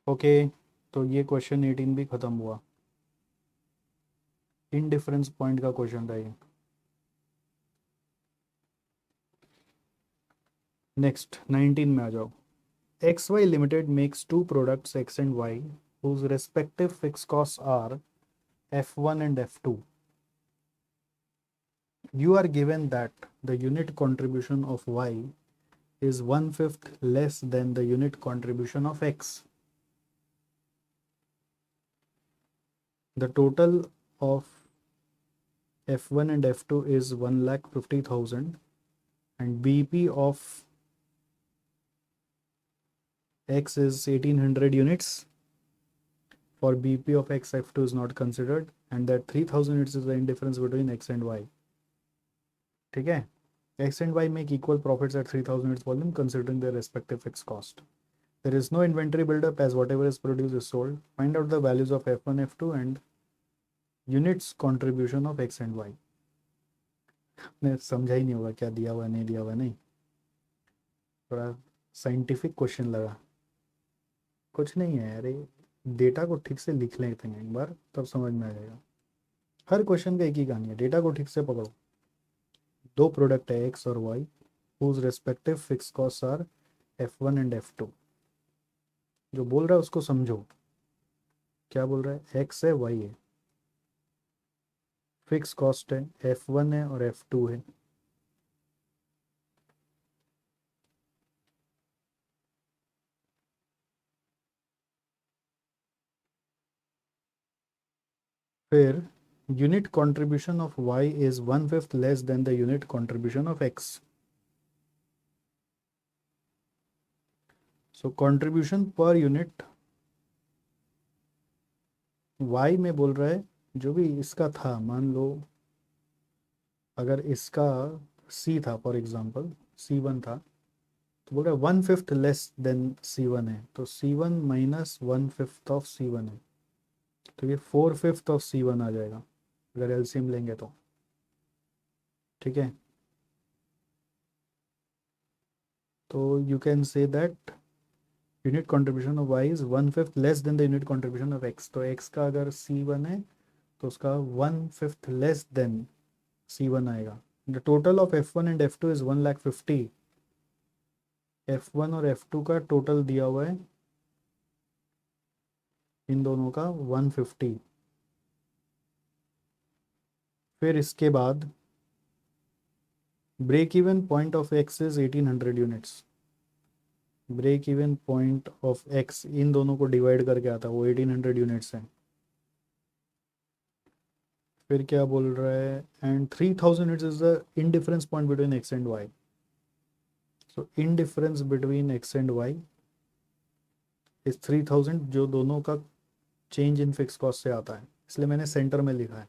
ओके, तो ये क्वेश्चन 18 भी खत्म हुआ। इनडिफरेंस पॉइंट का क्वेश्चन था ये। नेक्स्ट 19 में आ जाओ। X Y limited makes two products X and Y whose respective fixed costs are F1 and F2. You are given that the unit contribution of Y is 1/5 less than the unit contribution of X. The total of F1 and F2 is 1,50,000 and BP of X is 1800 units. For BP of X, F2 is not considered and that 3000 units is the indifference between X and Y. ठीक है, X and Y make equal profits at 3000 units volume considering their respective fixed cost. There is no inventory buildup as whatever is produced is sold. Find out the values of F1, F2 and units contribution of X and Y. ने समझा ही नहीं होगा क्या दिया हुआ नहीं दिया हुआ, नहीं, थोड़ा साइंटिफिक क्वेश्चन लगा। कुछ नहीं है, अरे डेटा को ठीक से लिख लेते हैं एक बार, तब समझ में आ जाएगा। हर क्वेश्चन का एक ही कहानी है, डेटा को ठीक से पकड़ो। दो प्रोडक्ट है एक्स और Y, whose respective fixed costs are F1 and F2। जो बोल रहा है उसको समझो, क्या बोल रहा है, एक्स है वाई है, फिक्स कॉस्ट है, F1 है और F2 है। फिर unit contribution of y is 1/5 less than the unit contribution of x। So contribution per unit y में बोल रहा है, जो भी इसका था, मान लो अगर इसका c था, फॉर एग्जांपल C1 था, तो बोल रहा है 1/5 लेस देन C1 है, तो C1 माइनस 1/5 ऑफ C1 है, तो ये 4/5 ऑफ C1 आ जाएगा अगर एलसीएम लेंगे तो, ठीक है। तो you can say that unit contribution of y is 1/5 less than the unit contribution of x। तो x का अगर C1 है तो उसका 1/5 लेस देन C1 आएगा। The total of F1 and F2 is 1,50,000। F1 और F2 का टोटल दिया हुआ है इन दोनों का 150। फिर इसके बाद break even point of x is 1800 units. Break even point of x इन दोनों को डिवाइड करके आता है, वो 1800 यूनिट्स है। फिर क्या बोल रहा है, and 3000 units is the indifference point between x and y। So indifference between x and y is 3000, जो दोनों का चेंज इन फिक्स कॉस्ट से आता है, इसलिए मैंने सेंटर में लिखा है,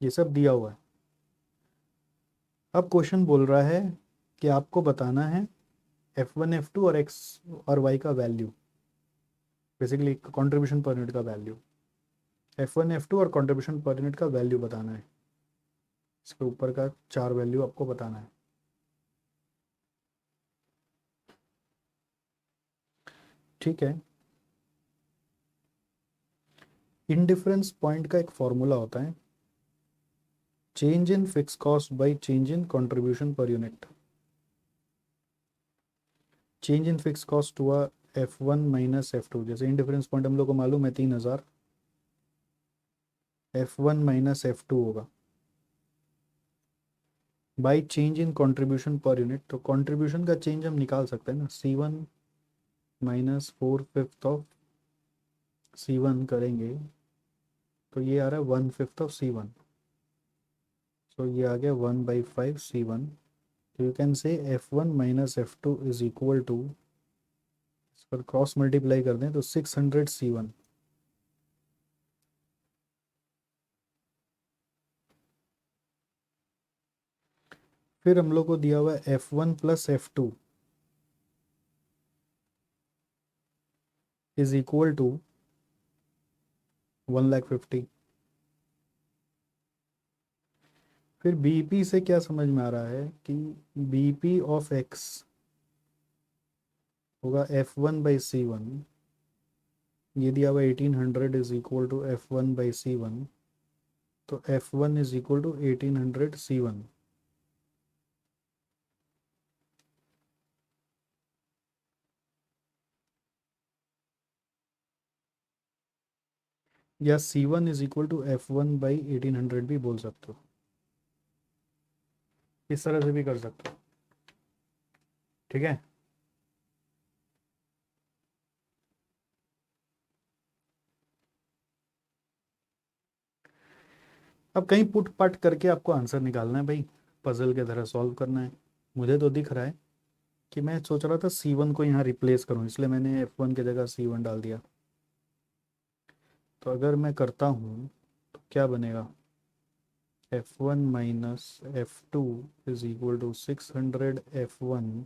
ये सब दिया हुआ है। अब क्वेश्चन बोल रहा है कि आपको बताना है F1 F2 और X और Y का value, basically contribution per unit का वैल्यू। F1 F2 और कंट्रीब्यूशन पर यूनिट का वैल्यू बताना है। इसके ऊपर का 4 वैल्यू आपको बताना है। ठीक है। इंडिफरेंस पॉइंट का एक फॉर्मूला होता है, change in fix cost by change in contribution per unit. Change in fix cost हुआ F1 माइनस F2। जैसे इंडिफरेंस पॉइंट हम लोग को मालूम है 3000, F1 माइनस F2 होगा by change in contribution per unit. तो कंट्रीब्यूशन का चेंज हम निकाल सकते हैं ना, C1 माइनस 4/5 ऑफ C1 करेंगे तो ये आ रहा है 1/5 ऑफ C1। सो ये आ गया 1/5 C1। तो you can say F1 minus F2 is equal to, इस पर क्रॉस मल्टीप्लाई कर दें तो 600 C1। फिर हम लोग को दिया हुआ है F1 plus F2 is equal to 1,50,000। फिर बीपी से क्या समझ में आ रहा है कि बीपी ऑफ एक्स होगा F1/C1। ये दिया हुआ 1800 इज इक्वल टू F1/C1। तो F1 is equal to 1800 C1। या C1 is equal to F1/1800 भी बोल सकते हो, इस तरह से भी कर सकते हो। ठीक है। अब कहीं पुट पट करके आपको आंसर निकालना है भाई, पजल के तरह सॉल्व करना है। मुझे तो दिख रहा है कि मैं सोच रहा था C1 को यहाँ रिप्लेस करूँ, इसलिए मैंने F1 की जगह C1 डाल दिया। तो अगर मैं करता हूँ तो क्या बनेगा, F1 minus F2 is equal to 600 F1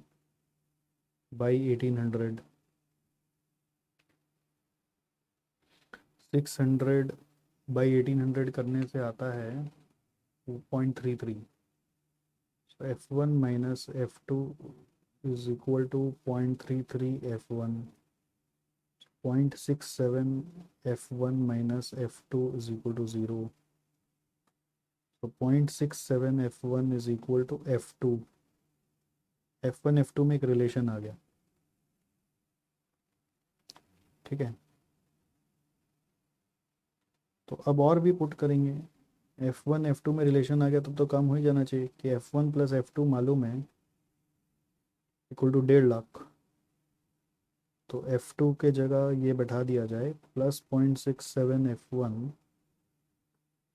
by 1800। 600 by 1800 करने से आता है 0.33। so F1 minus F2 is equal to 0.33 F1। 0.67 F1 minus F2 is equal to 0। तो 0.67 F1 is equal to F2। F1 F2 में एक रिलेशन आ गया। ठीक है। तो अब और भी पुट करेंगे, F1 F2 में रिलेशन आ गया तब तो काम हो ही जाना चाहिए कि F1 प्लस F2 मालूम है इक्वल टू 1,50,000। तो F2 के जगह ये बैठा दिया जाए plus 0.67 F1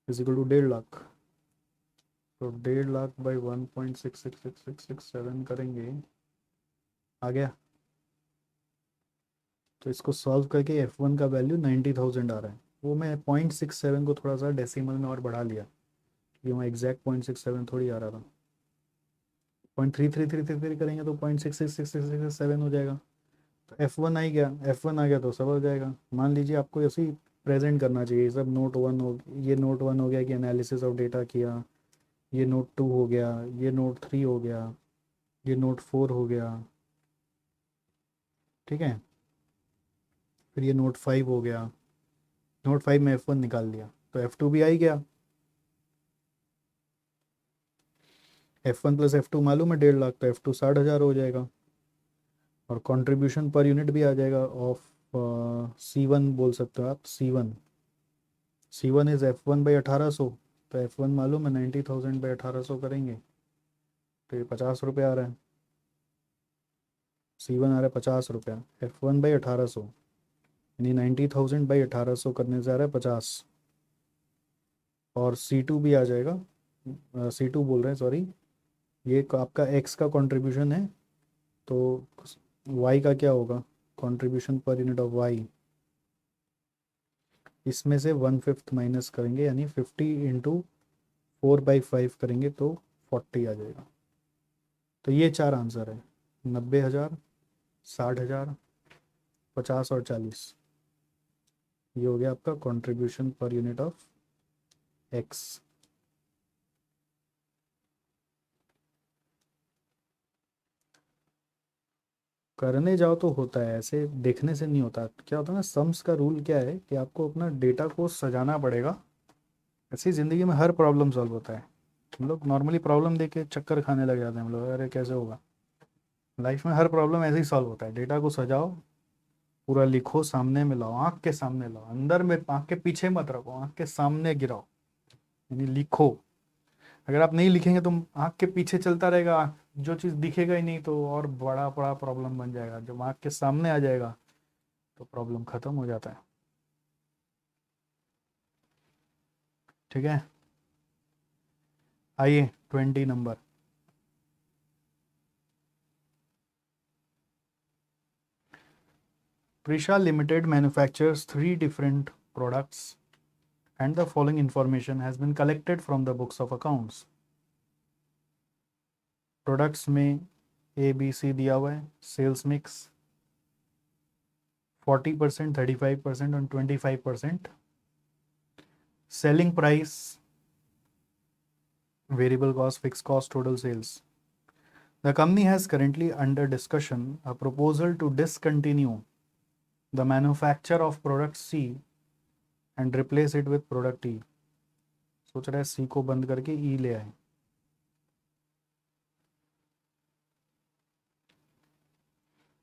is equal to 1,50,000। तो 1,50,000 बाई 1.666667 करेंगे, आ गया। तो इसको सॉल्व करके F1 का वैल्यू 90,000 आ रहा है। वो मैं 0.67 को थोड़ा सा डेसिमल में और बढ़ा लिया, ये वहाँ एग्जैक्ट 0.67 थोड़ी आ रहा था। 0.3333 करेंगे तो 0.666667 हो जाएगा। तो F1 आ ही गया, F1 आ गया तो सब हो जाएगा। मान लीजिए आपको ऐसे ही प्रेजेंट करना चाहिए, सब नोट 1 हो, ये नोट 1 हो गया कि एनालिसिस ऑफ डेटा किया, ये नोट 2 हो गया, ये नोट 3 हो गया, ये नोट 4 हो गया। ठीक है। फिर ये नोट 5 हो गया। नोट 5 में F1 निकाल दिया तो F2 भी आ ही गया। F1 प्लस F2 मालूम है 1,50,000, तो F2 60,000 हो जाएगा। और कंट्रीब्यूशन पर यूनिट भी आ जाएगा ऑफ C1 बोल सकते हो आप। C1 is F1/1800। तो F1 मालूम है 90,000/1800 करेंगे तो ये 50 रुपये आ रहा है। C1 आ रहा है 50 रुपया, F1/1800 यानी 90,000/1800 करने से आ रहा है 50। और C2 भी आ जाएगा, C2 बोल रहे हैं सॉरी, ये आपका X का कंट्रीब्यूशन है। तो Y का क्या होगा, contribution per unit of Y, इसमें से 1/5 माइनस करेंगे यानी 50 इंटू 4/5 करेंगे तो 40 आ जाएगा। तो ये 4 आंसर है, 90,000, 60,000, 50 और 40। ये हो गया आपका contribution per unit of x. करने जाओ तो होता है, ऐसे देखने से नहीं होता। क्या होता है ना, सम्स का रूल क्या है कि आपको अपना डेटा को सजाना पड़ेगा। ऐसी ज़िंदगी में हर प्रॉब्लम सॉल्व होता है। हम लोग नॉर्मली प्रॉब्लम देख के चक्कर खाने लग जाते हैं हम लोग, अरे कैसे होगा। लाइफ में हर प्रॉब्लम ऐसे ही सॉल्व होता है। डेटा को सजाओ, पूरा लिखो, सामने में लाओ, आँख के सामने लाओ, अंदर में, आँख के पीछे मत रखो, आँख के सामने गिराओ, यानी लिखो। अगर आप नहीं लिखेंगे तो आँख के पीछे चलता रहेगा, जो चीज़ दिखेगा ही नहीं, तो और बड़ा बड़ा प्रॉब्लम बन जाएगा। जब आँख के सामने आ जाएगा तो प्रॉब्लम खत्म हो जाता है। ठीक है, आइए 20 number. Prisha Limited manufactures 3 different products and the following information has been collected from the books of accounts. Products में ए बी सी दिया हुआ है, सेल्स मिक्स 40%, 35% और 25%, selling price, variable cost, fix cost, total sales. The company has currently under discussion a proposal to discontinue the manufacture of product C and replace it with product E. सोच रहा है सी को बंद करके ई ले आए।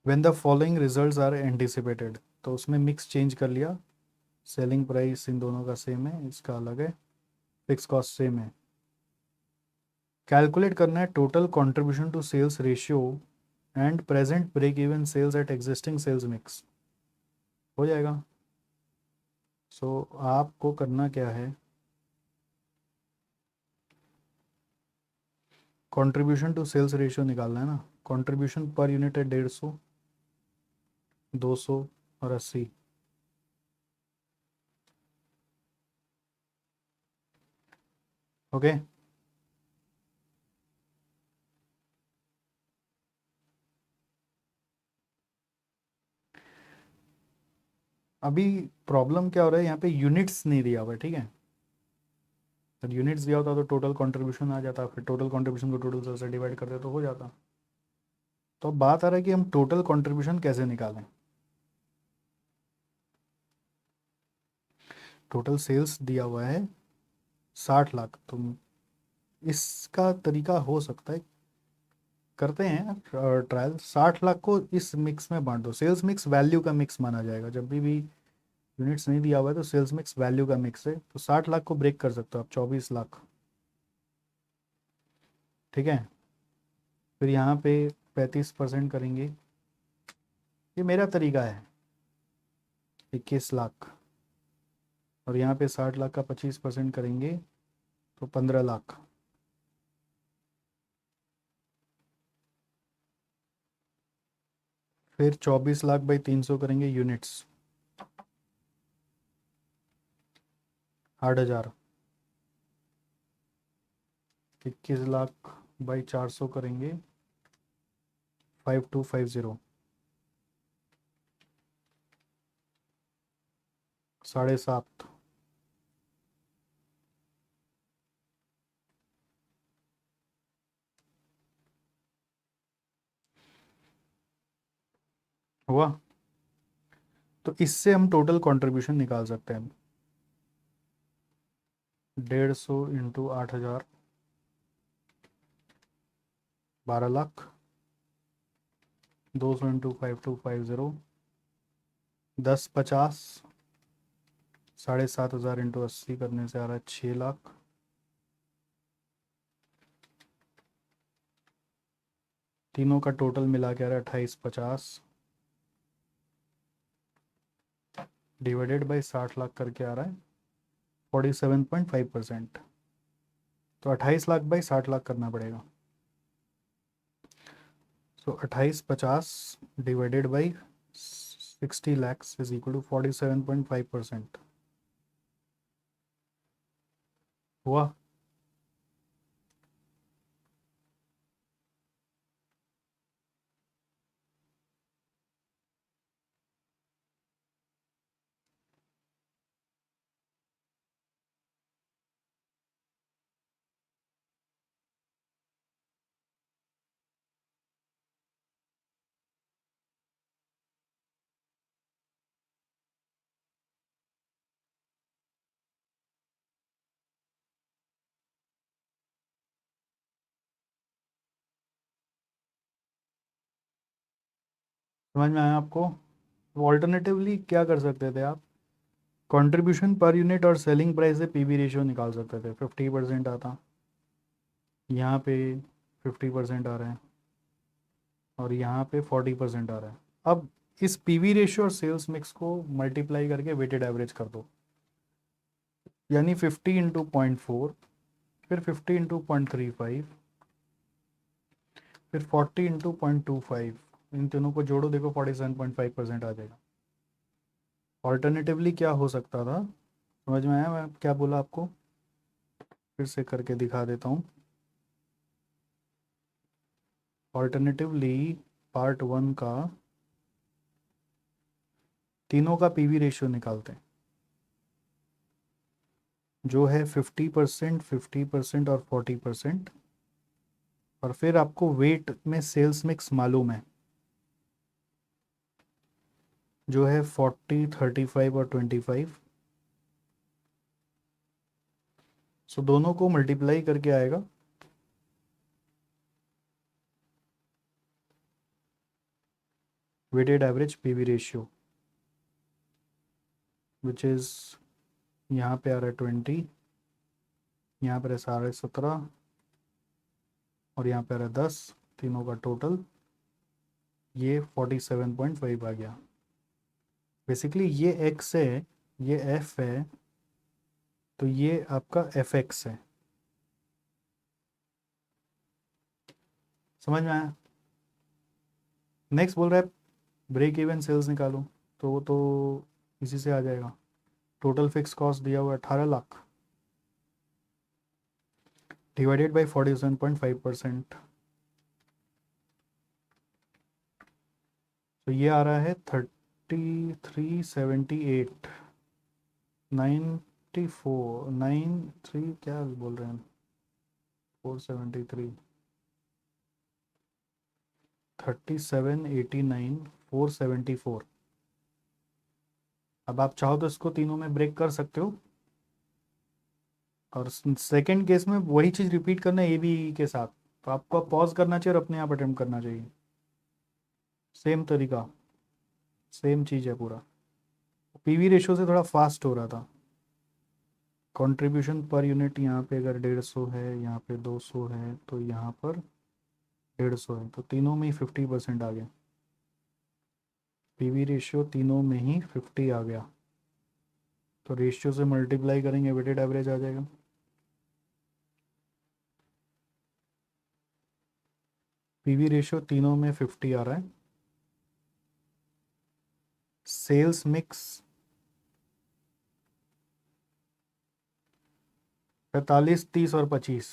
When the following results are anticipated, तो उसमें मिक्स चेंज कर लिया, सेलिंग प्राइस इन दोनों का सेम है, इसका अलग है, फिक्स कॉस्ट सेम है। कैलकुलेट करना है total contribution to sales ratio and present break even sales at existing sales mix. हो जाएगा। सो आपको करना क्या है, कंट्रीब्यूशन टू सेल्स रेशियो निकालना है ना। कंट्रीब्यूशन पर यूनिट है 150, 200 और 80। ओके, अभी प्रॉब्लम क्या हो रहा है, यहाँ पे यूनिट्स नहीं दिया हुआ है, ठीक है। अगर यूनिट्स दिया होता तो टोटल कंट्रीब्यूशन आ जाता, फिर टोटल कंट्रीब्यूशन को टोटल सेल्स से डिवाइड करते तो हो जाता। तो अब बात आ रहा है कि हम टोटल कंट्रीब्यूशन कैसे निकालें। टोटल सेल्स दिया हुआ है 60 लाख, तो इसका तरीका हो सकता है, करते हैं ट्रायल। 60 लाख को इस मिक्स में बांट दो, सेल्स मिक्स वैल्यू का मिक्स माना जाएगा। जब भी यूनिट्स नहीं दिया हुआ है तो सेल्स मिक्स वैल्यू का मिक्स है, तो 60 लाख को ब्रेक कर सकते हो आप 24 लाख। ठीक है, फिर यहाँ पे 35% करेंगे, ये मेरा तरीका है, 21 लाख। और यहाँ पे 60 लाख का 25% करेंगे तो 15 लाख। फिर 24 लाख/300 करेंगे यूनिट्स, 8,000। 21 लाख/400 करेंगे 5250, 7.5। हुआ। तो इससे हम टोटल कंट्रीब्यूशन निकाल सकते हैं। 150 इंटू 8,000, 12 लाख। 200 इंटू 5250, 10/50, 7,500 इंटू 80 करने से आ रहा है 6 लाख। तीनों का टोटल मिला के आ रहा है 2850 डिवाइडेड बाई 60 लाख करके आ रहा है 47.5%। तो 28 लाख/60 लाख करना पड़ेगा। So 2850 divided by 60 lakhs is equal to 47.5%। हुआ। समझ में आया आपको? ऑल्टरनेटिवली क्या कर सकते थे आप, कंट्रीब्यूशन पर यूनिट और सेलिंग प्राइस से पीवी रेशियो निकाल सकते थे। 50% आता, यहाँ पे 50% आ रहा है, और यहाँ पे 40% आ रहा है। अब इस पीवी रेशियो और सेल्स मिक्स को मल्टीप्लाई करके वेटेड एवरेज कर दो, यानी 50 इंटू 0.4, फिर 50 इंटू 0.35, फिर 40 इंटू 0.25, इन तीनों को जोड़ो, देखो 47.5% आ जाएगा। ऑल्टरनेटिवली क्या हो सकता था, समझ में आया मैं क्या बोला आपको? फिर से करके दिखा देता हूँ। ऑल्टरनेटिवली पार्ट 1 का तीनों का पीवी रेशियो निकालते हैं, जो है 50%, 50% और 40%, और फिर आपको वेट में सेल्स मिक्स मालूम है, जो है 40, 35 और 25। सो दोनों को मल्टीप्लाई करके आएगा weighted average PV ratio, which is यहाँ पे आ रहा है 20, यहाँ पर आ रहा है 17, और यहाँ पे आ रहा है 10, तीनों का टोटल ये 47.5 आ गया। बेसिकली ये x है, ये f है, तो ये आपका fx है। समझ में आया? नेक्स्ट बोल रहा है ब्रेक इवन सेल्स निकालो, तो वो तो इसी से आ जाएगा। टोटल फिक्स कॉस्ट दिया हुआ है 18 लाख, डिवाइडेड बाई 47.5%, तो ये आ रहा है 3378, 93 क्या बोल रहे हैं, 473, 3789, 474। अब आप चाहो तो इसको तीनों में ब्रेक कर सकते हो, और सेकंड केस में वही चीज़ रिपीट करना है ए बी के साथ, तो आपको पॉज करना चाहिए और अपने आप अटेम्प्ट करना चाहिए। सेम तरीका, सेम चीज़ है पूरा। पीवी रेशियो से थोड़ा फास्ट हो रहा था। कंट्रीब्यूशन पर यूनिट यहाँ पे अगर 150 है, यहाँ पे 200 है, तो यहाँ पर 150 है, तो तीनों में ही 50% आ गया। पीवी रेशियो तीनों में ही 50 आ गया, तो रेशियो से मल्टीप्लाई करेंगे वेटेड एवरेज आ जाएगा। पीवी रेशियो तीनों में 50 आ रहा है। सेल्स मिक्स 45, 30 और 25।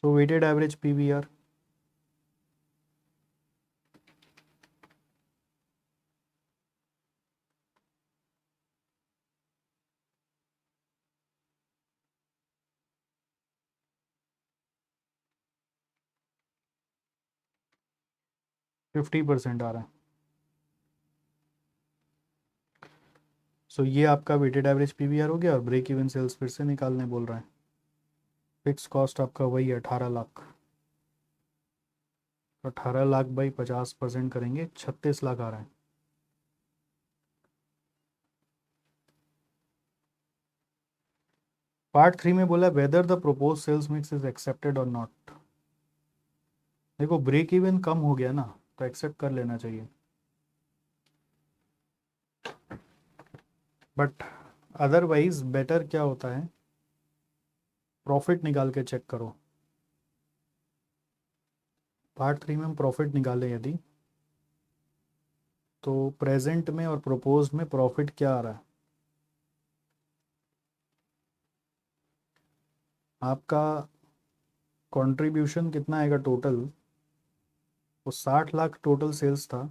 So weighted average PVR, fifty percent आ रहा है। सो ये आपका वेटेड एवरेज पीवीआर हो गया, और ब्रेक इवन सेल्स फिर से निकालने बोल रहा है। फिक्स कॉस्ट आपका वही है 18 लाख, तो 18 लाख बाई 50% करेंगे, 36 लाख आ रहा है। पार्ट 3 में बोला whether the propose sales mix is accepted और नॉट। देखो ब्रेक इवन कम हो गया ना, तो एक्सेप्ट कर लेना चाहिए, बट अदरवाइज बेटर क्या होता है, प्रॉफिट निकाल के चेक करो। पार्ट 3 में हम प्रॉफिट निकालें यदि, तो प्रेजेंट में और प्रोपोज में प्रॉफिट क्या आ रहा है आपका, कंट्रीब्यूशन कितना आएगा टोटल, वो 60 लाख टोटल सेल्स था,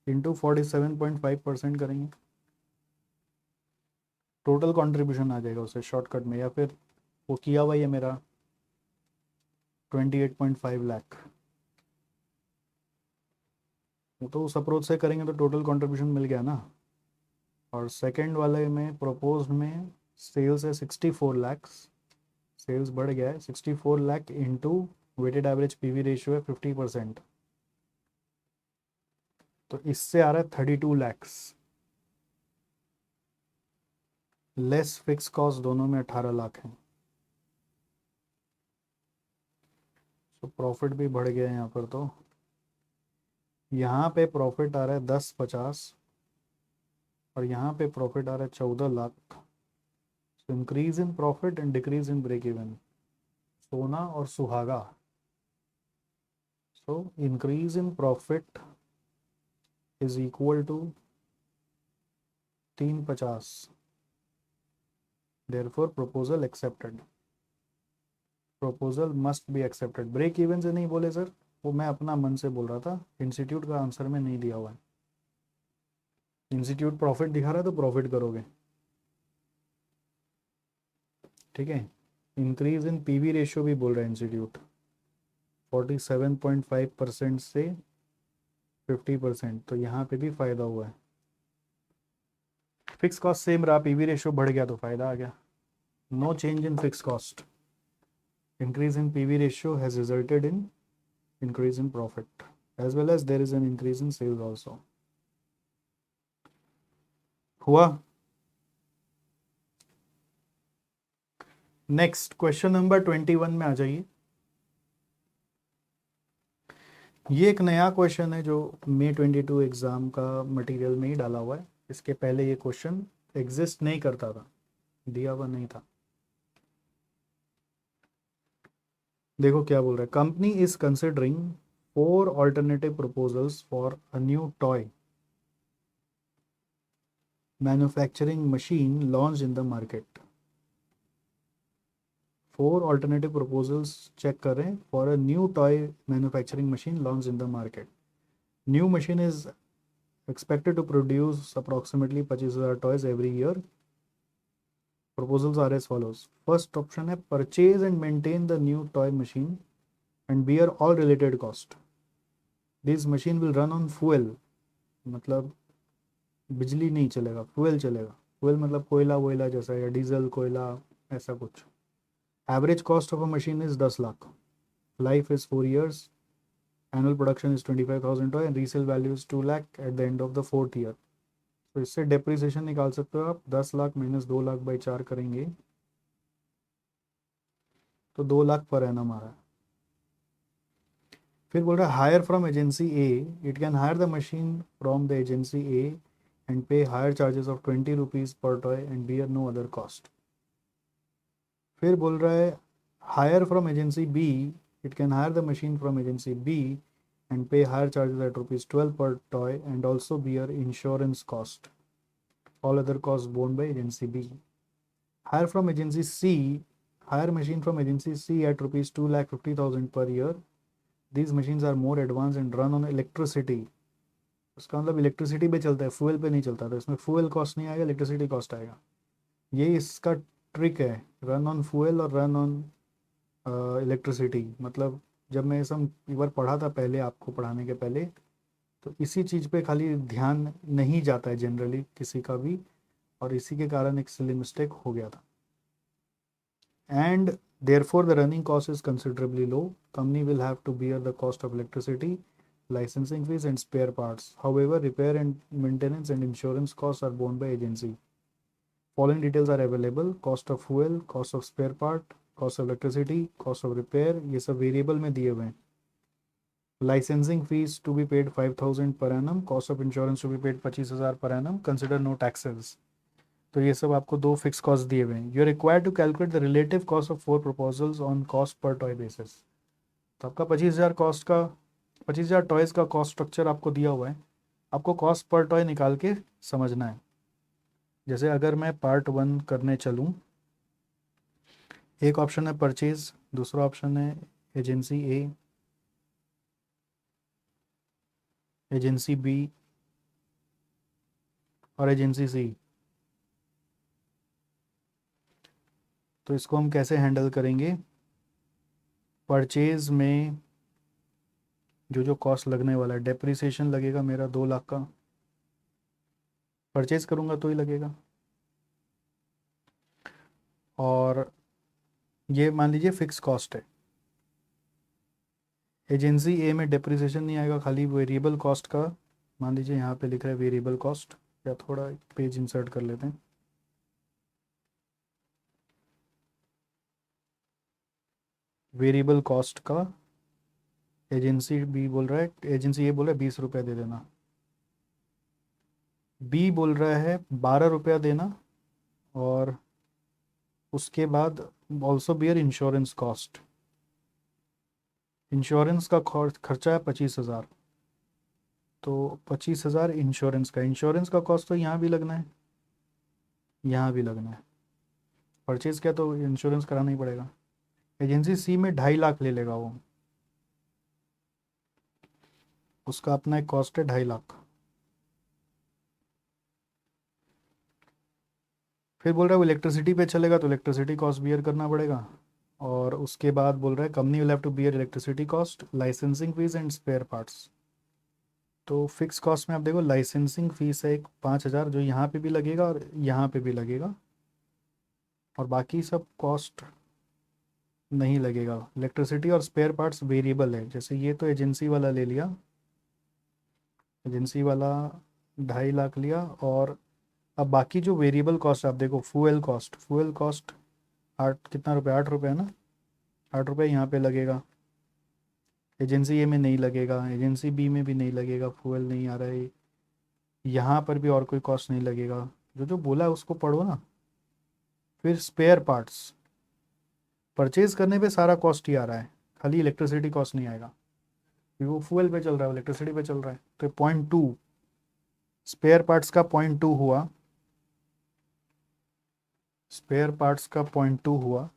इंटू 47.5% करेंगे, टोटल कंट्रीब्यूशन आ जाएगा उसे शॉर्टकट में, या फिर वो किया हुआ ही है मेरा 28.5 लाख, वो तो उस अप्रोच से करेंगे तो टोटल कंट्रीब्यूशन मिल गया ना। और सेकंड वाले में प्रोपोज में सेल्स है 64 लैक्स, सेल्स बढ़ गया है 64 lakh into weighted average PV ratio है 50%, तो इससे आ रहा है 32 लैक्स, लेस फिक्स कॉस्ट दोनों में 18 लाख है। तो प्रॉफिट भी बढ़ गया है यहाँ पर। तो यहाँ पे प्रॉफिट आ रहा है 10.50 और यहाँ पे प्रॉफिट आ रहा है 14 lakh. Increase in profit and decrease in break even, सोना और सुहागा। So increase in profit is equal to 350, therefore proposal accepted, proposal must be accepted. Break even से नहीं बोले सर, वो मैं अपना मन से बोल रहा था, इंस्टीट्यूट का आंसर में नहीं दिया हुआ है। इंस्टीट्यूट प्रॉफिट दिखा रहा है तो प्रॉफिट करोगे, ठीक है। इंक्रीज इन पीवी रेशियो भी बोल रहा है इंस्टीट्यूट, 47.5% से 50%, तो यहाँ पे भी फायदा हुआ है। फिक्स कॉस्ट सेम रहा, पीवी रेशियो बढ़ गया तो फायदा आ गया। No change in fix cost, increase in PV ratio has resulted in increase in profit as well as there is an increase in sales also। हुआ। नेक्स्ट क्वेश्चन नंबर 21 में आ जाइए। ये एक नया क्वेश्चन है जो May 22 एग्जाम का material में ही डाला हुआ है। इसके पहले ये क्वेश्चन एग्जिस्ट नहीं करता था, दिया हुआ नहीं था। देखो क्या बोल रहा है, company is considering 4 alternative proposals for a new toy manufacturing machine launch in the market. 4 alternative proposals check कर रहे हैं for a new toy manufacturing machine launch in the market. New machine is expected to produce approximately 25,000 toys every year। Proposals are as follows। First option है purchase and maintain the new toy machine and bear all related cost। This machine will run on fuel, मतलब बिजली नहीं चलेगा, fuel चलेगा। fuel मतलब कोयला वोयला जैसा, या डीजल कोयला ऐसा कुछ। Average cost of a machine is 10 lakh. Life is 4 years। Annual production is 25,000 toy and resale value is 2 lakh at the end of the 4th year। तो इससे डेप्रिसिएशन निकाल सकते हो आप, 10 लाख माइनस 2 लाख बाई 4 करेंगे तो 2 लाख पर एनम आ रहा है। फिर बोल रहा है hire from agency A, it can hire the machine from the agency A and pay hire charges of 20 rupees per toy and bear no other cost. फिर बोल रहा है hire from agency B, it can hire the machine from agency B and pay hire charges at ₹12 per toy and also bear insurance cost, all other costs borne by agency B। Hire from agency C, hire machine from agency C at ₹2,50,000 per year। These machines are more advanced and run on electricity। उसका मतलब electricity पे चलता है, fuel पे नहीं चलता, तो इसमें फ्यूल कॉस्ट नहीं आएगा, इलेक्ट्रिसिटी कॉस्ट आएगा। ये इसका ट्रिक है, रन ऑन फ्यूल और रन ऑन इलेक्ट्रिसिटी। मतलब जब मैं ये सब एक बार पढ़ा था पहले, आपको पढ़ाने के पहले, तो इसी चीज़ पे खाली ध्यान नहीं जाता है जनरली किसी का भी, और इसी के कारण एक सिली मिस्टेक हो गया था। And therefore the running cost is considerably low। company will have to bear the cost of electricity, licensing fees and spare parts। however repair and maintenance and insurance costs are borne by agency। following details are available। cost of fuel, cost of spare part, cost of electricity, cost of repair, ये सब variable में दिए हुए हैं। licensing fees to be paid 5,000 per annum। cost of insurance to be paid 25,000 per annum। consider no taxes। तो ये सब आपको 2 फिक्स कॉस्ट दिए हुए हैं। You are required to calculate the relative cost of 4 proposals on cost per toy basis. तो आपका 25,000 cost का, 25,000 टॉयज़ का कॉस्ट स्ट्रक्चर आपको दिया हुआ है, आपको कॉस्ट पर टॉय निकाल के समझना है। जैसे अगर मैं पार्ट 1 करने चलूँ, एक ऑप्शन है परचेज, दूसरा ऑप्शन है एजेंसी ए, एजेंसी बी और एजेंसी सी। तो इसको हम कैसे हैंडल करेंगे, परचेज में जो जो कॉस्ट लगने वाला है, डेप्रिसिएशन लगेगा मेरा 2 लाख का, परचेज करूँगा तो ही लगेगा। और ये मान लीजिए फिक्स कॉस्ट है। एजेंसी ए में डिप्रिसिएशन नहीं आएगा, खाली वेरिएबल कॉस्ट का, मान लीजिए यहाँ पे लिख रहा है वेरिएबल कॉस्ट, या थोड़ा पेज इंसर्ट कर लेते हैं। वेरिएबल कॉस्ट का एजेंसी बी बोल रहा है, एजेंसी ए बोल रहा है 20 रुपया दे देना, बी बोल रहा है 12 रुपया देना, और उसके बाद also bear insurance cost. Insurance का खर्चा है 25,000, तो 25,000 इंश्योरेंस का कॉस्ट तो यहाँ भी लगना है, यहाँ भी लगना है, परचेज किया तो इंश्योरेंस कराना ही पड़ेगा। एजेंसी सी में 2.5 लाख ले लेगा वो, उसका अपना एक कॉस्ट है 2.5 लाख। फिर बोल रहा है वो इलेक्ट्रिसिटी पे चलेगा तो इलेक्ट्रिसिटी कॉस्ट बियर करना पड़ेगा, और उसके बाद बोल रहा है company will have to bear electricity cost, licensing fees and spare parts. तो फिक्स कॉस्ट में आप देखो लाइसेंसिंग फीस है एक 5,000 जो यहाँ पे भी लगेगा और यहाँ पे भी लगेगा, और बाकी सब कॉस्ट नहीं लगेगा। इलेक्ट्रिसिटी और स्पेयर पार्ट्स वेरिएबल है, जैसे ये तो एजेंसी वाला ले लिया, एजेंसी वाला 2.5 लाख लिया, और अब बाकी जो वेरिएबल कॉस्ट आप देखो, फ्यूल कॉस्ट 8 कितना रुपये, 8 रुपये है ना, 8 रुपये यहाँ पे लगेगा, एजेंसी ए में नहीं लगेगा, एजेंसी बी में भी नहीं लगेगा, फ्यूल नहीं आ रहा है, यहाँ पर भी और कोई कॉस्ट नहीं लगेगा। जो जो बोला है उसको पढ़ो ना। फिर स्पेयर पार्ट्स, परचेज करने पे सारा कॉस्ट ही आ रहा है, खाली इलेक्ट्रिसिटी कॉस्ट नहीं आएगा, क्योंकि वो फ्यूल पे चल रहा है, इलेक्ट्रिसिटी पे चल रहा है। तो 0.2 स्पेयर पार्ट्स का 0.2 हुआ, स्पेयर पार्ट्स का 0.2 हुआ,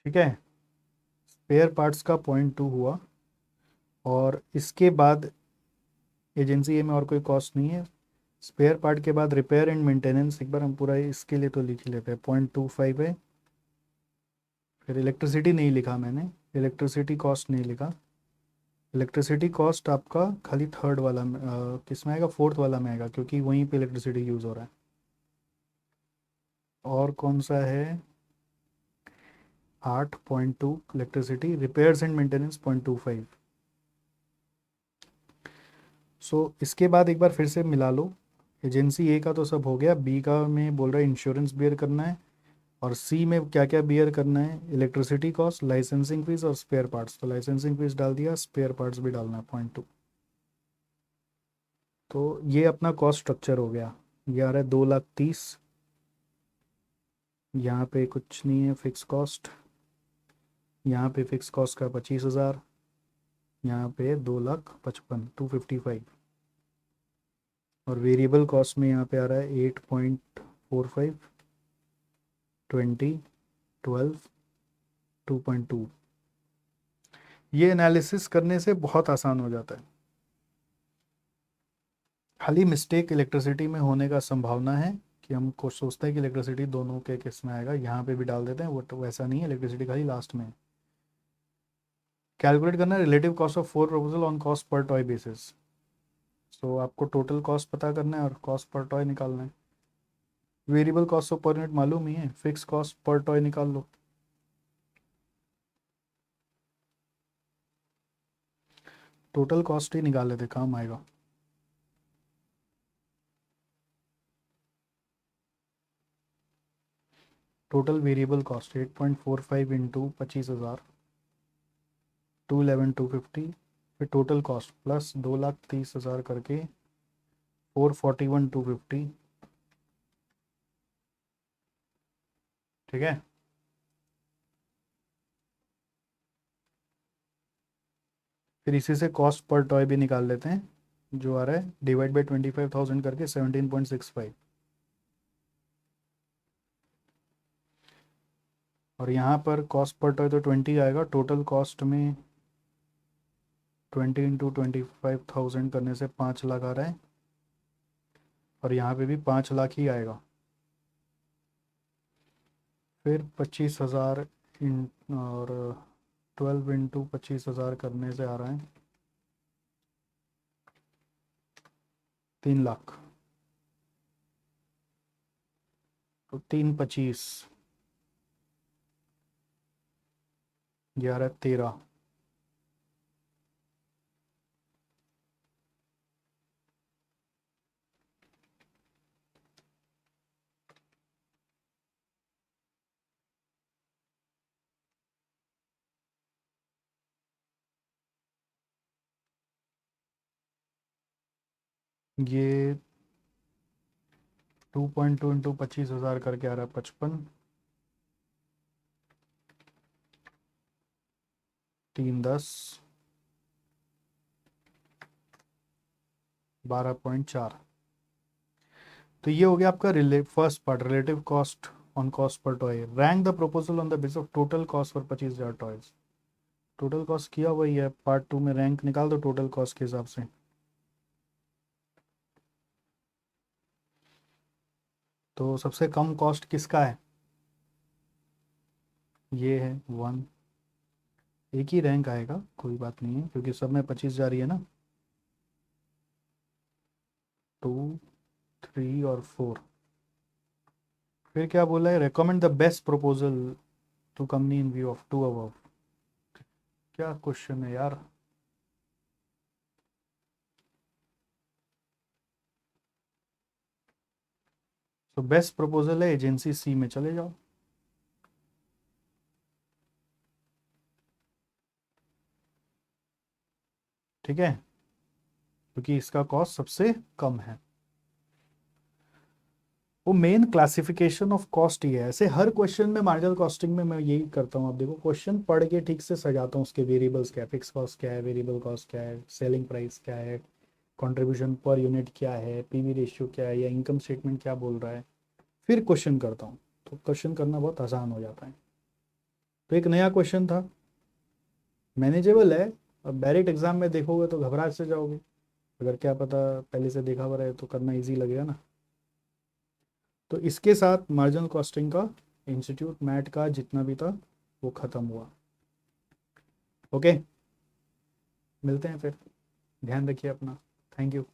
ठीक है, स्पेयर पार्ट्स का 0.2 हुआ, और इसके बाद एजेंसी ए में और कोई कॉस्ट नहीं है। स्पेयर पार्ट के बाद रिपेयर एंड मेंटेनेंस, एक बार हम पूरा इसके लिए तो लिख ही लेते हैं, 0.25 है। फिर इलेक्ट्रिसिटी नहीं लिखा मैंने, इलेक्ट्रिसिटी कॉस्ट नहीं लिखा, इलेक्ट्रिसिटी कॉस्ट आपका खाली थर्ड वाला किस में आएगा, फोर्थ वाला में आएगा, क्योंकि वहीं पे इलेक्ट्रिसिटी यूज़ हो रहा है। और कौन सा है, 8.2 इलेक्ट्रिसिटी, रिपेयर्स एंड मेंटेनेंस 0.25। सो इसके बाद एक बार फिर से मिला लो, एजेंसी ए का तो सब हो गया, बी का में बोल रहा है इंश्योरेंस बियर करना है, और सी में क्या क्या बियर करना है, इलेक्ट्रिसिटी कॉस्ट, लाइसेंसिंग फीस और स्पेयर पार्ट्स। तो लाइसेंसिंग फीस डाल दिया, स्पेयर पार्ट्स भी डालना है 0.2। तो ये अपना कॉस्ट स्ट्रक्चर हो गया। ये आ रहा है 2,30,000, यहाँ पे कुछ नहीं है फिक्स कॉस्ट, यहाँ पे फिक्स कॉस्ट का 25,000, यहाँ पे 2,55,000 255, और वेरिएबल कॉस्ट में यहाँ पे आ रहा है 8.45, 20, 12, 2.2। ये एनालिसिस करने से बहुत आसान हो जाता है, खाली मिस्टेक इलेक्ट्रिसिटी में होने का संभावना है कि हम कुछ सोचते हैं कि इलेक्ट्रिसिटी दोनों के किस में आएगा, यहाँ पे भी डाल देते हैं, वो तो वैसा नहीं है, इलेक्ट्रिसिटी खाली लास्ट में है। कैलकुलेट करना है relative cost of 4 proposal on cost per toy basis. So आपको टोटल कॉस्ट पता करना है और कॉस्ट पर टॉय निकालना है। वेरिएबल कॉस्ट तो पर यूनिट मालूम ही है, फिक्स कॉस्ट पर टॉय निकाल लो। टोटल कॉस्ट ही निकाल लेते, काम आएगा। Total variable cost 8.45 into 25,000, 211,250। फिर टोटल कॉस्ट प्लस 2,30,000 करके 441,250, ठीक है। फिर इसी से कॉस्ट पर टॉय भी निकाल लेते हैं, जो आ रहा है डिवाइड बाई 25,000 करके 17.65, और यहाँ पर कॉस्ट पर टॉय तो 20 आएगा, टोटल कॉस्ट में 20 इंटू 25,000 करने से 5 लाख आ रहा है, और यहाँ पे भी 5 लाख ही आएगा। फिर 25,000 इन और 12 इंटू 25,000 करने से आ रहा है 3 लाख। तो 3 25 11 13। ये 2.2 इंटू 25,000 करके आ रहा है 55। 3 10 12.4। तो ये हो गया आपका first part, relative cost on cost per toy. Rank the proposal on the base of total cost for 25,000 toys. Total cost किया वही है, पार्ट 2 में रैंक निकाल दो टोटल कॉस्ट के हिसाब से। तो सबसे कम कॉस्ट किसका है? ये है 1। एक ही रैंक आएगा, कोई बात नहीं है, क्योंकि सब में 25 जा रही है ना। 2 3 और 4। फिर क्या बोला है? Recommend the best proposal to company in view of to above. क्या क्वेश्चन है यार? तो बेस्ट प्रपोजल है एजेंसी सी में, चले जाओ। ठीक है, क्योंकि इसका कॉस्ट सबसे कम है। वो मेन क्लासिफिकेशन ऑफ कॉस्ट ही है। ऐसे हर क्वेश्चन में मार्जिनल कॉस्टिंग में मैं यही करता हूँ। आप देखो क्वेश्चन पढ़ के ठीक से सजाता हूँ, उसके वेरिएबल्स क्या है, फिक्स कॉस्ट क्या है, वेरिएबल कॉस्ट क्या है, सेलिंग प्राइस क्या है, कंट्रीब्यूशन पर यूनिट क्या है, पीवी रेशियो क्या है, या इनकम स्टेटमेंट क्या बोल रहा है, फिर क्वेश्चन करता हूँ। तो क्वेश्चन करना बहुत आसान हो जाता है। तो एक नया क्वेश्चन था, मैनेजेबल है। अब डायरेक्ट एग्जाम में देखोगे तो घबराहट से जाओगे, अगर क्या पता पहले से देखा हुआ रहे तो करना इजी लगेगा ना। तो इसके साथ मार्जिनल कॉस्टिंग का इंस्टीट्यूट मैट का जितना भी था वो ख़त्म हुआ। ओके, मिलते हैं फिर। ध्यान रखिए अपना। Thank you.